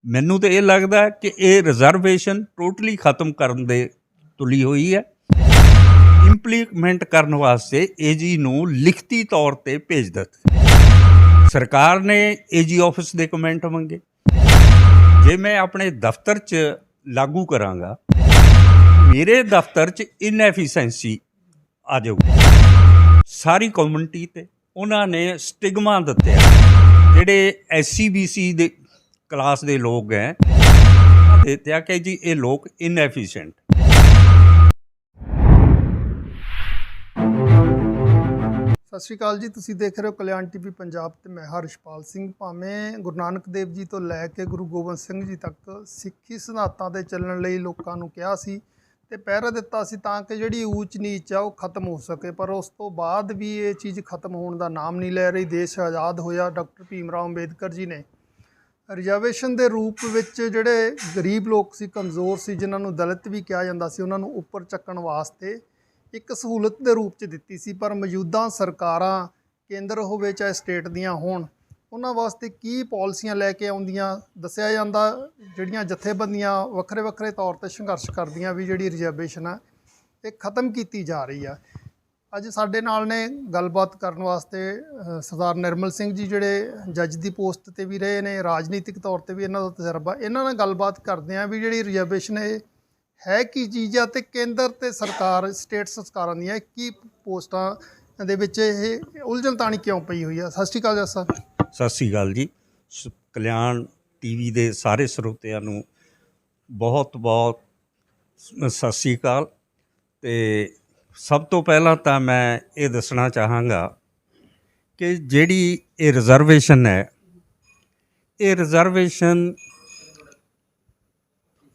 ਮੈਨੂੰ ਤਾਂ ਇਹ ਲੱਗਦਾ ਕਿ ਇਹ ਰਿਜ਼ਰਵੇਸ਼ਨ ਟੋਟਲੀ ਖਤਮ ਕਰਨ ਦੇ ਤੁਲੀ ਹੋਈ ਹੈ। ਇੰਪਲੀਮੈਂਟ ਕਰਨ ਵਾਸਤੇ ਏਜੀ ਨੂੰ ਲਿਖਤੀ ਤੌਰ 'ਤੇ ਭੇਜ ਦਿੱਤਾ। ਸਰਕਾਰ ਨੇ ਏਜੀ ਆਫਿਸ ਦੇ ਕਮੈਂਟ ਮੰਗੇ। ਜੇ ਮੈਂ ਆਪਣੇ ਦਫ਼ਤਰ 'ਚ ਲਾਗੂ ਕਰਾਂਗਾ, ਮੇਰੇ ਦਫ਼ਤਰ 'ਚ ਇਨਐਫੀਸ਼ੈਂਸੀ ਆ ਜਾਊਗੀ ਸਾਰੀ ਕਮਿਊਨਿਟੀ 'ਤੇ। ਉਹਨਾਂ ਨੇ ਸਟਿਗਮਾ ਦਿੱਤੇ ਜਿਹੜੇ SC-BC ਦੇ ਕਲਾਸ ਦੇ ਲੋਕ ਹੈ, ਦਿੱਤਾ ਕਿ ਜੀ ਇਹ ਲੋਕ ਇਨਐਫੀਸ਼ੀਐਂਟ। ਸਤਿ ਸ਼੍ਰੀ ਅਕਾਲ ਜੀ, ਤੁਸੀਂ ਦੇਖ ਰਹੇ ਹੋ ਕਲਿਆਣ ਟੀਵੀ ਪੰਜਾਬ ਤੇ ਮੈਂ ਹਰਸ਼ਪਾਲ ਸਿੰਘ। ਭਾਵੇਂ ਗੁਰੂ ਨਾਨਕ ਦੇਵ ਜੀ ਤੋਂ ਲੈ ਕੇ ਗੁਰੂ ਗੋਬਿੰਦ ਸਿੰਘ ਜੀ ਤੱਕ ਸਿੱਖੀ ਸਿਧਾਂਤਾਂ ਤੇ ਚੱਲਣ ਲਈ ਲੋਕਾਂ ਨੂੰ ਕਿਹਾ ਸੀ ਤੇ ਪਹਿਰਾ ਦਿੱਤਾ ਸੀ ਤਾਂ ਕਿ ਜਿਹੜੀ ਊਚ ਨੀਚ ਆ ਉਹ ਖਤਮ ਹੋ ਸਕੇ, ਪਰ ਉਸ ਤੋਂ ਬਾਅਦ ਵੀ ਇਹ ਚੀਜ਼ ਖਤਮ ਹੋਣ ਦਾ ਨਾਮ ਨਹੀਂ ਲੈ ਰਹੀ। ਦੇਸ਼ ਆਜ਼ਾਦ ਹੋਇਆ, ਡਾਕਟਰ ਭੀਮ ਰਾਓ ਅੰਬੇਦਕਰ ਜੀ ਨੇ ਰਿਜ਼ਰਵੇਸ਼ਨ ਦੇ ਰੂਪ ਵਿੱਚ ਜਿਹੜੇ ਗਰੀਬ ਲੋਕ ਸੀ, ਕਮਜ਼ੋਰ ਸੀ, ਜਿਨ੍ਹਾਂ ਨੂੰ ਦਲਿਤ ਵੀ ਕਿਹਾ ਜਾਂਦਾ ਸੀ, ਉਹਨਾਂ ਨੂੰ ਉੱਪਰ ਚੱਕਣ ਵਾਸਤੇ ਇੱਕ ਸਹੂਲਤ ਦੇ ਰੂਪ 'ਚ ਦਿੱਤੀ ਸੀ। ਪਰ ਮੌਜੂਦਾ ਸਰਕਾਰਾਂ, ਕੇਂਦਰ ਹੋਵੇ ਚਾਹੇ ਸਟੇਟ ਦੀਆਂ ਹੋਣ, ਉਹਨਾਂ ਵਾਸਤੇ ਕੀ ਪਾਲਿਸੀਆਂ ਲੈ ਕੇ ਆਉਂਦੀਆਂ ਦੱਸਿਆ ਜਾਂਦਾ। ਜਿਹੜੀਆਂ ਜਥੇਬੰਦੀਆਂ ਵੱਖਰੇ ਵੱਖਰੇ ਤੌਰ 'ਤੇ ਸੰਘਰਸ਼ ਕਰਦੀਆਂ ਵੀ ਜਿਹੜੀ ਰਿਜ਼ਰਵੇਸ਼ਨ ਆ ਇਹ ਖਤਮ ਕੀਤੀ ਜਾ ਰਹੀ ਆ। ਅੱਜ ਸਾਡੇ ਨਾਲ ਨੇ ਗੱਲਬਾਤ ਕਰਨ ਵਾਸਤੇ ਸਰਦਾਰ ਨਿਰਮਲ ਸਿੰਘ ਜੀ, ਜਿਹੜੇ ਜੱਜ ਦੀ ਪੋਸਟ 'ਤੇ ਵੀ ਰਹੇ ਨੇ, ਰਾਜਨੀਤਿਕ ਤੌਰ 'ਤੇ ਵੀ ਇਹਨਾਂ ਦਾ ਤਜਰਬਾ। ਇਹਨਾਂ ਨਾਲ ਗੱਲਬਾਤ ਕਰਦੇ ਹਾਂ ਵੀ ਜਿਹੜੀ ਰਿਜ਼ਰਵੇਸ਼ਨ ਇਹ ਹੈ ਕੀ ਚੀਜ਼ ਆ ਤੇ ਕੇਂਦਰ ਤੇ ਸਰਕਾਰ, ਸਟੇਟ ਸਰਕਾਰਾਂ ਦੀਆਂ ਕੀ ਪੋਸਟਾਂ ਦੇ ਵਿੱਚ ਇਹ ਉਲਝਣ ਤਾਣੀ ਕਿਉਂ ਪਈ ਹੋਈ ਆ। ਸਤਿ ਸ਼੍ਰੀ ਅਕਾਲ ਜੱਜ ਸਾਹਿਬ। ਸਤਿ ਸ਼੍ਰੀ ਅਕਾਲ ਜੀ। ਕਲਿਆਣ ਟੀਵੀ ਦੇ ਸਾਰੇ ਸਰੋਤਿਆਂ ਨੂੰ ਬਹੁਤ ਬਹੁਤ ਸਤਿ ਸ਼੍ਰੀ ਅਕਾਲ। ਅਤੇ ਸਭ ਤੋਂ ਪਹਿਲਾਂ ਤਾਂ ਮੈਂ ਇਹ ਦੱਸਣਾ ਚਾਹਾਂਗਾ ਕਿ ਜਿਹੜੀ ਇਹ ਰਿਜ਼ਰਵੇਸ਼ਨ ਹੈ, ਇਹ ਰਿਜ਼ਰਵੇਸ਼ਨ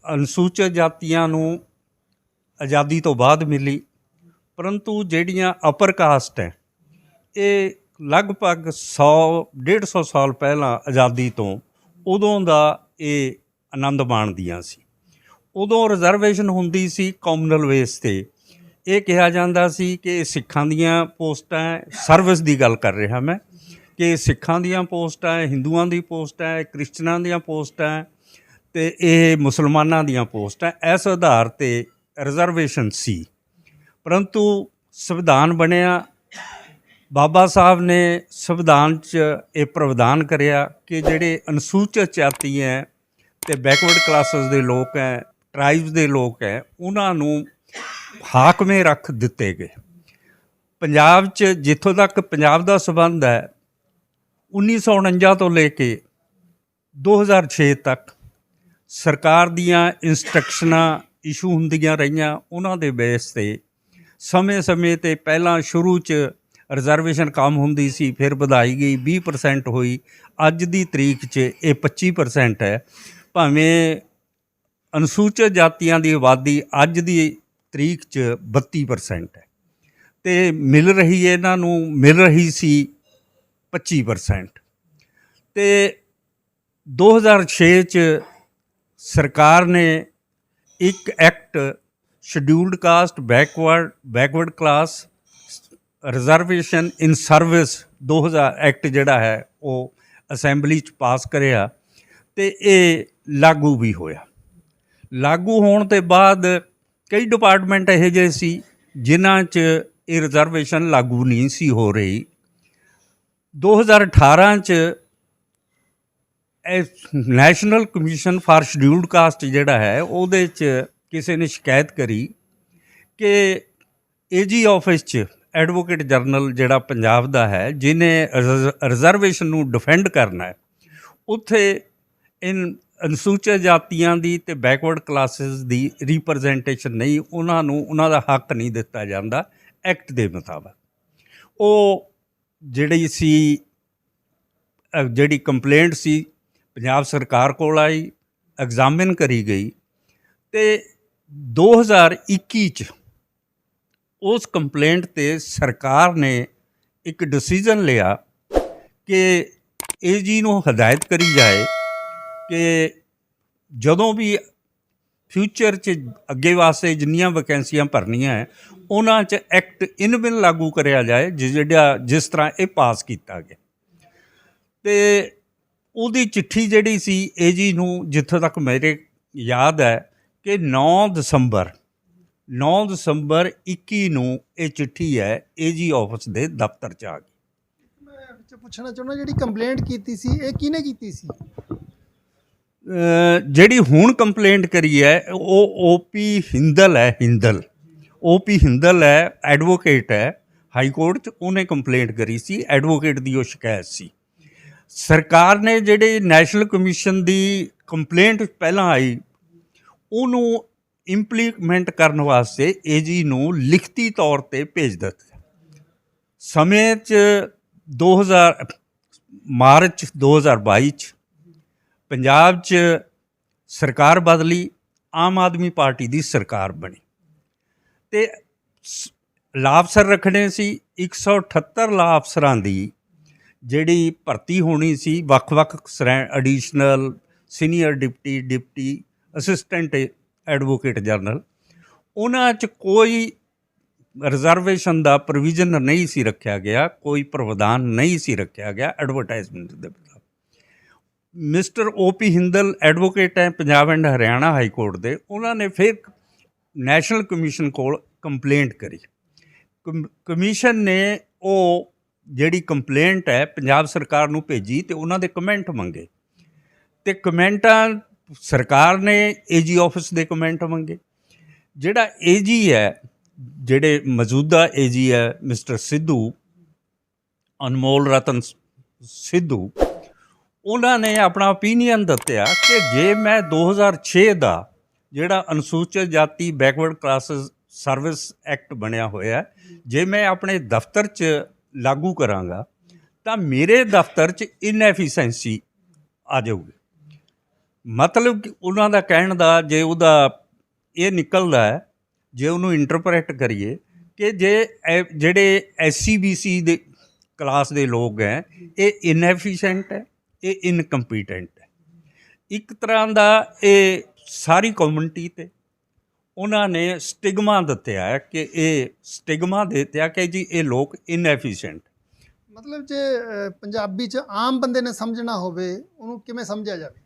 ਅਨੁਸੂਚਿਤ ਜਾਤੀਆਂ ਨੂੰ ਆਜ਼ਾਦੀ ਤੋਂ ਬਾਅਦ ਮਿਲੀ, ਪਰੰਤੂ ਜਿਹੜੀਆਂ ਅਪਰ ਕਾਸਟ ਹੈ ਇਹ ਲਗਭਗ 100-150 ਸਾਲ ਪਹਿਲਾਂ ਆਜ਼ਾਦੀ ਤੋਂ ਉਦੋਂ ਦਾ ਇਹ ਆਨੰਦ ਮਾਣਦੀਆਂ ਸੀ। ਉਦੋਂ ਰਿਜ਼ਰਵੇਸ਼ਨ ਹੁੰਦੀ ਸੀ ਕਮਿਊਨਲ ਬੇਸ 'ਤੇ। ਇਹ ਕਿਹਾ ਜਾਂਦਾ ਸੀ ਕਿ ਸਿੱਖਾਂ ਦੀਆਂ ਪੋਸਟਾਂ, ਸਰਵਿਸ ਦੀ ਗੱਲ ਕਰ ਰਿਹਾ ਮੈਂ, ਕਿ ਸਿੱਖਾਂ ਦੀਆਂ ਪੋਸਟਾਂ, ਹਿੰਦੂਆਂ ਦੀ ਪੋਸਟਾਂ, ਕ੍ਰਿਸਚਨਾਂ ਦੀਆਂ ਪੋਸਟਾਂ ਅਤੇ ਇਹ ਮੁਸਲਮਾਨਾਂ ਦੀਆਂ ਪੋਸਟਾਂ। ਇਸ ਆਧਾਰ 'ਤੇ ਰਿਜ਼ਰਵੇਸ਼ਨ ਸੀ। ਪਰੰਤੂ ਸੰਵਿਧਾਨ ਬਣਿਆ, ਬਾਬਾ ਸਾਹਿਬ ਨੇ ਸੰਵਿਧਾਨ 'ਚ ਇਹ ਪ੍ਰਾਵਧਾਨ ਕਰਿਆ ਕਿ ਜਿਹੜੇ ਅਨੁਸੂਚਿਤ ਜਾਤੀ ਹੈ ਅਤੇ ਬੈਕਵਰਡ ਕਲਾਸਿਸ ਦੇ ਲੋਕ ਹੈ, ਟਰਾਈਬਸ ਦੇ ਲੋਕ ਹੈ, ਉਹਨਾਂ ਨੂੰ ਹਾਕਮੇ ਰੱਖ ਦਿੱਤੇ ਗਏ। ਪੰਜਾਬ 'ਚ ਜਿੱਥੋਂ ਤੱਕ ਪੰਜਾਬ ਦਾ ਸੰਬੰਧ ਹੈ, 1949 ਤੋਂ ਲੈ ਕੇ 2006 ਤੱਕ ਸਰਕਾਰ ਦੀਆਂ ਇੰਸਟਰਕਸ਼ਨਾਂ ਇਸ਼ੂ ਹੁੰਦੀਆਂ ਰਹੀਆਂ। ਉਹਨਾਂ ਦੇ ਬੇਸ 'ਤੇ ਸਮੇਂ-ਸਮੇਂ 'ਤੇ ਪਹਿਲਾਂ ਸ਼ੁਰੂ 'ਚ ਰਿਜ਼ਰਵੇਸ਼ਨ ਕਮ ਹੁੰਦੀ ਸੀ, ਫਿਰ ਵਧਾਈ ਗਈ, 20% ਹੋਈ। ਅੱਜ ਦੀ ਤਰੀਕ 'ਚ ਇਹ 25% ਹੈ। ਭਾਵੇਂ ਅਨੁਸੂਚਿਤ ਜਾਤੀਆਂ ਦੀ ਆਬਾਦੀ ਅੱਜ ਦੀ ਤਰੀਕ 'ਚ 32% ਹੈ ਅਤੇ ਮਿਲ ਰਹੀ ਇਹਨਾਂ ਨੂੰ ਮਿਲ ਰਹੀ ਸੀ 25%। ਅਤੇ 2006 'ਚ ਸਰਕਾਰ ਨੇ ਇੱਕ act scheduled caste backward class reservation in service 2000 act ਜਿਹੜਾ ਹੈ ਉਹ ਅਸੈਂਬਲੀ 'ਚ ਪਾਸ ਕਰਿਆ ਅਤੇ ਇਹ ਲਾਗੂ ਵੀ ਹੋਇਆ। ਲਾਗੂ ਹੋਣ ਤੋਂ ਬਾਅਦ ਕਈ ਡਿਪਾਰਟਮੈਂਟ ਇਹੋ ਜਿਹੇ ਸੀ ਜਿਨ੍ਹਾਂ 'ਚ ਇਹ ਰਿਜ਼ਰਵੇਸ਼ਨ ਲਾਗੂ ਨਹੀਂ ਸੀ ਹੋ ਰਹੀ। 2018 'ਚ national commission for scheduled caste ਜਿਹੜਾ ਹੈ, ਉਹਦੇ 'ਚ ਕਿਸੇ ਨੇ ਸ਼ਿਕਾਇਤ ਕਰੀ ਕਿ ਏਜੀ ਆਫਿਸ 'ਚ ਐਡਵੋਕੇਟ ਜਨਰਲ ਜਿਹੜਾ ਪੰਜਾਬ ਦਾ ਹੈ, ਜਿਹਨੇ ਰਿਜ਼ਰਵੇਸ਼ਨ ਨੂੰ ਡਿਫੈਂਡ ਕਰਨਾ ਹੈ, ਉੱਥੇ ਅਨੁਸੂਚਿਤ ਜਾਤੀਆਂ ਦੀ ਅਤੇ ਬੈਕਵਰਡ ਕਲਾਸਿਸ ਦੀ ਰਿਪਰਜੈਂਟੇਸ਼ਨ ਨਹੀਂ, ਉਹਨਾਂ ਨੂੰ ਉਹਨਾਂ ਦਾ ਹੱਕ ਨਹੀਂ ਦਿੱਤਾ ਜਾਂਦਾ ਐਕਟ ਦੇ ਮੁਤਾਬਕ। ਉਹ ਜਿਹੜੀ ਕੰਪਲੇਂਟ ਸੀ ਪੰਜਾਬ ਸਰਕਾਰ ਕੋਲ ਆਈ, ਐਗਜ਼ਾਮਿਨ ਕਰੀ ਗਈ ਅਤੇ 2021 'ਚ ਉਸ ਕੰਪਲੇਂਟ 'ਤੇ ਸਰਕਾਰ ਨੇ ਇੱਕ ਡਿਸੀਜ਼ਨ ਲਿਆ ਕਿ ਏਜੀ ਨੂੰ ਹਦਾਇਤ ਕਰੀ ਜਾਏ ਕਿ ਜਦੋਂ ਵੀ ਫਿਊਚਰ 'ਚ ਅੱਗੇ ਵਾਸਤੇ ਜਿੰਨੀਆਂ ਵੈਕੈਂਸੀਆਂ ਭਰਨੀਆਂ ਹੈ, ਉਹਨਾਂ 'ਚ ਐਕਟ ਇਨ ਬਿਨ ਲਾਗੂ ਕਰਿਆ ਜਾਏ, ਜਿਸ ਤਰ੍ਹਾਂ ਇਹ ਪਾਸ ਕੀਤਾ ਗਿਆ। ਅਤੇ ਉਹਦੀ ਚਿੱਠੀ ਜਿਹੜੀ ਸੀ ਏਜੀ ਨੂੰ, ਜਿੱਥੋਂ ਤੱਕ ਮੇਰੇ ਯਾਦ ਹੈ ਕਿ 9 ਦਸੰਬਰ 21 ਨੂੰ ਇਹ ਚਿੱਠੀ ਹੈ ਏਜੀ ਆਫਿਸ ਦੇ ਦਫ਼ਤਰ 'ਚ ਆ ਗਈ। ਮੈਂ ਵਿੱਚ ਪੁੱਛਣਾ ਚਾਹੁੰਦਾ, ਜਿਹੜੀ ਕੰਪਲੇਂਟ ਕੀਤੀ ਸੀ ਇਹ ਕਿਹਨੇ ਕੀਤੀ ਸੀ? ਜਿਹੜੀ ਹੁਣ ਕੰਪਲੇਂਟ ਕਰੀ ਹੈ ਉਹ ਓਪੀ ਹਿੰਦਲ ਹੈ। ਓਪੀ ਹਿੰਦਲ ਹੈ, ਐਡਵੋਕੇਟ ਹੈ ਹਾਈ ਕੋਰਟ 'ਚ। ਉਹਨੇ ਕੰਪਲੇਂਟ ਕਰੀ ਸੀ, ਐਡਵੋਕੇਟ ਦੀ ਉਹ ਸ਼ਿਕਾਇਤ ਸੀ। ਸਰਕਾਰ ਨੇ ਜਿਹੜੇ ਨੈਸ਼ਨਲ ਕਮਿਸ਼ਨ ਦੀ ਕੰਪਲੇਂਟ ਪਹਿਲਾਂ ਆਈ, ਉਹਨੂੰ ਇੰਪਲੀਮੈਂਟ ਕਰਨ ਵਾਸਤੇ ਏਜੀ ਨੂੰ ਲਿਖਤੀ ਤੌਰ 'ਤੇ ਭੇਜ ਦਿੱਤਾ। ਸਮੇਂ 'ਚ ਮਾਰਚ 2022 'ਚ ਪੰਜਾਬ 'ਚ ਸਰਕਾਰ ਬਦਲੀ, ਆਮ ਆਦਮੀ ਪਾਰਟੀ ਦੀ ਸਰਕਾਰ ਬਣੀ ਅਤੇ ਲਾਅ ਅਫਸਰ ਰੱਖਣੇ ਸੀ। 178 ਲਾਅ ਅਫਸਰਾਂ ਦੀ ਜਿਹੜੀ ਭਰਤੀ ਹੋਣੀ ਸੀ, ਵੱਖ-ਵੱਖ additional, senior deputy assistant advocate general, ਉਹਨਾਂ 'ਚ ਕੋਈ ਰਿਜ਼ਰਵੇਸ਼ਨ ਦਾ ਪ੍ਰੋਵੀਜ਼ਨ ਨਹੀਂ ਸੀ ਰੱਖਿਆ ਗਿਆ, ਕੋਈ ਪ੍ਰਾਵਧਾਨ ਨਹੀਂ ਸੀ ਰੱਖਿਆ ਗਿਆ ਐਡਵਰਟਾਈਜ਼ਮੈਂਟ ਦੇ ਖਿਲਾਫ। ਮਿਸਟਰ ਓਪੀ ਹਿੰਦਲ ਐਡਵੋਕੇਟ ਹੈ Punjab and Haryana high court ਦੇ। ਉਹਨਾਂ ਨੇ ਫਿਰ ਨੈਸ਼ਨਲ ਕਮਿਸ਼ਨ ਕੋਲ ਕੰਪਲੇਂਟ ਕਰੀ। ਕਮਿਸ਼ਨ ਨੇ ਉਹ ਜਿਹੜੀ ਕੰਪਲੇਂਟ ਹੈ ਪੰਜਾਬ ਸਰਕਾਰ ਨੂੰ ਭੇਜੀ ਅਤੇ ਉਹਨਾਂ ਦੇ ਕਮੈਂਟ ਮੰਗੇ, ਅਤੇ ਕਮੈਂਟਾਂ ਸਰਕਾਰ ਨੇ ਏਜੀ ਆਫਿਸ ਦੇ ਕਮੈਂਟ ਮੰਗੇ। ਜਿਹੜਾ ਏਜੀ ਹੈ, ਜਿਹੜੇ ਮੌਜੂਦਾ ਏਜੀ ਹੈ ਮਿਸਟਰ ਸਿੱਧੂ, ਅਨਮੋਲ ਰਤਨ ਸਿੱਧੂ, ਉਹਨਾਂ ਨੇ ਆਪਣਾ ਓਪੀਨੀਅਨ ਦਿੱਤਾ ਕਿ ਜੇ ਮੈਂ 2006 ਦਾ ਜਿਹੜਾ ਅਨੁਸੂਚਿਤ ਜਾਤੀ ਬੈਕਵਰਡ ਕਲਾਸਿਸ ਸਰਵਿਸ ਐਕਟ ਬਣਿਆ ਹੋਇਆ, ਜੇ ਮੈਂ ਆਪਣੇ ਦਫ਼ਤਰ 'ਚ ਲਾਗੂ ਕਰਾਂਗਾ ਤਾਂ ਮੇਰੇ ਦਫ਼ਤਰ 'ਚ ਇਨਐਫੀਸ਼ੈਂਸੀ ਆ ਜਾਊਗੀ। ਮਤਲਬ ਕਿ ਉਹਨਾਂ ਦਾ ਕਹਿਣ ਦਾ, ਜੇ ਉਹਦਾ ਇਹ ਨਿਕਲਦਾ ਹੈ, ਜੇ ਉਹਨੂੰ ਇੰਟਰਪ੍ਰੈਟ ਕਰੀਏ ਕਿ ਜੇ ਜਿਹੜੇ SCBC ਦੇ ਕਲਾਸ ਦੇ ਲੋਕ ਹੈ ਇਹ ਇਨਐਫੀਸ਼ੈਂਟ ਹੈ, ਇਹ ਇਨਕੰਪੀਟੈਂਟ ਹੈ। ਇੱਕ ਤਰ੍ਹਾਂ ਦਾ ਇਹ ਸਾਰੀ ਕਮਿਊਨਿਟੀ 'ਤੇ ਉਹਨਾਂ ਨੇ ਸਟਿਗਮਾ ਦਿੱਤਾ ਹੈ ਕਿ ਇਹ ਸਟਿਗਮਾ ਦਿੱਤਾ ਕਿ ਜੀ ਇਹ ਲੋਕ ਇਨਐਫੀਸ਼ੀਐਂਟ। ਮਤਲਬ ਜੇ ਪੰਜਾਬੀ 'ਚ ਆਮ ਬੰਦੇ ਨੇ ਸਮਝਣਾ ਹੋਵੇ, ਉਹਨੂੰ ਕਿਵੇਂ ਸਮਝਿਆ ਜਾਵੇ?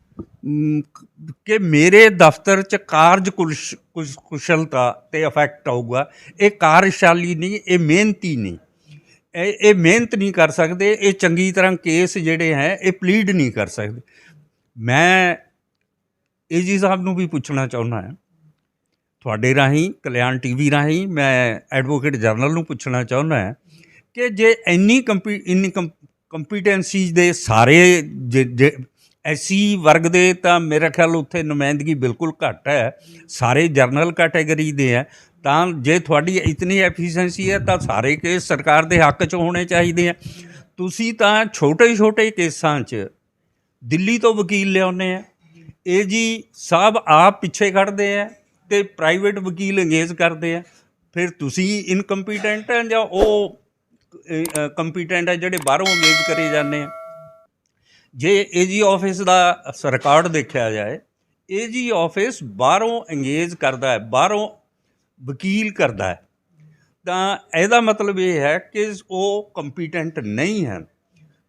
ਕਿ ਮੇਰੇ ਦਫ਼ਤਰ 'ਚ ਕਾਰਜ ਕੁਸ਼ਲਤਾ 'ਤੇ ਇਫੈਕਟ ਆਊਗਾ। ਇਹ ਕਾਰਜਸ਼ਾਲੀ ਨਹੀਂ, ਇਹ ਮਿਹਨਤੀ ਨਹੀਂ, ਇਹ ਮਿਹਨਤ ਨਹੀਂ ਕਰ ਸਕਦੇ, ਇਹ ਚੰਗੀ ਤਰ੍ਹਾਂ ਕੇਸ ਜਿਹੜੇ ਹੈ ਇਹ ਪਲੀਡ ਨਹੀਂ ਕਰ ਸਕਦੇ। ਮੈਂ ਏਜੀ ਸਾਹਿਬ ਨੂੰ ਵੀ ਪੁੱਛਣਾ ਚਾਹੁੰਦਾ ਹਾਂ, ਤੁਹਾਡੇ ਰਾਹੀਂ, ਕਲਿਆਣ TV ਰਾਹੀਂ ਮੈਂ ਐਡਵੋਕੇਟ ਜਨਰਲ ਨੂੰ ਪੁੱਛਣਾ ਚਾਹੁੰਦਾ ਹਾਂ ਕਿ ਜੇ ਇੰਨੀ ਕੰਪੀਟੈਂਸੀਜ਼ ਦੇ ਸਾਰੇ SC ਵਰਗ ਦੇ, ਤਾਂ ਮੇਰਾ ਖਿਆਲ ਉੱਥੇ ਨੁਮਾਇੰਦਗੀ ਬਿਲਕੁਲ ਘੱਟ ਹੈ, ਸਾਰੇ ਜਰਨਲ ਕੈਟੇਗਰੀ ਦੇ ਹੈ, ਤਾਂ ਜੇ ਤੁਹਾਡੀ ਇਤਨੀ ਐਫੀਸ਼ੀਐਂਸੀ ਹੈ ਤਾਂ ਸਾਰੇ ਕੇਸ ਸਰਕਾਰ ਦੇ ਹੱਕ 'ਚ ਹੋਣੇ ਚਾਹੀਦੇ ਆ। ਤੁਸੀਂ ਤਾਂ ਛੋਟੇ ਕੇਸਾਂ 'ਚ ਦਿੱਲੀ ਤੋਂ ਵਕੀਲ ਲਿਆਉਂਦੇ ਆ, ਏਜੀ ਸਾਹਿਬ ਆਪ ਪਿੱਛੇ ਖੜ੍ਹਦੇ ਆ ਅਤੇ ਪ੍ਰਾਈਵੇਟ ਵਕੀਲ ਅੰਗੇਜ ਕਰਦੇ ਆ। ਫਿਰ ਤੁਸੀਂ ਇਨਕੰਪੀਟੈਂਟ ਹੈ ਜਾਂ ਉਹ ਕੰਪੀਟੈਂਟ ਹੈ ਜਿਹੜੇ ਬਾਹਰੋਂ ਅੰਗੇਜ ਕਰੇ ਜਾਂਦੇ ਆ? ਜੇ ਏਜੀ ਆਫਿਸ ਦਾ ਰਿਕਾਰਡ ਦੇਖਿਆ ਜਾਏ, ਏਜੀ ਆਫਿਸ ਬਾਹਰੋਂ ਅੰਗੇਜ ਕਰਦਾ ਹੈ, ਬਾਹਰੋਂ ਵਕੀਲ ਕਰਦਾ ਹੈ, ਤਾਂ ਇਹਦਾ ਮਤਲਬ ਇਹ ਹੈ ਕਿ ਉਹ ਕੰਪੀਟੈਂਟ ਨਹੀਂ ਹਨ।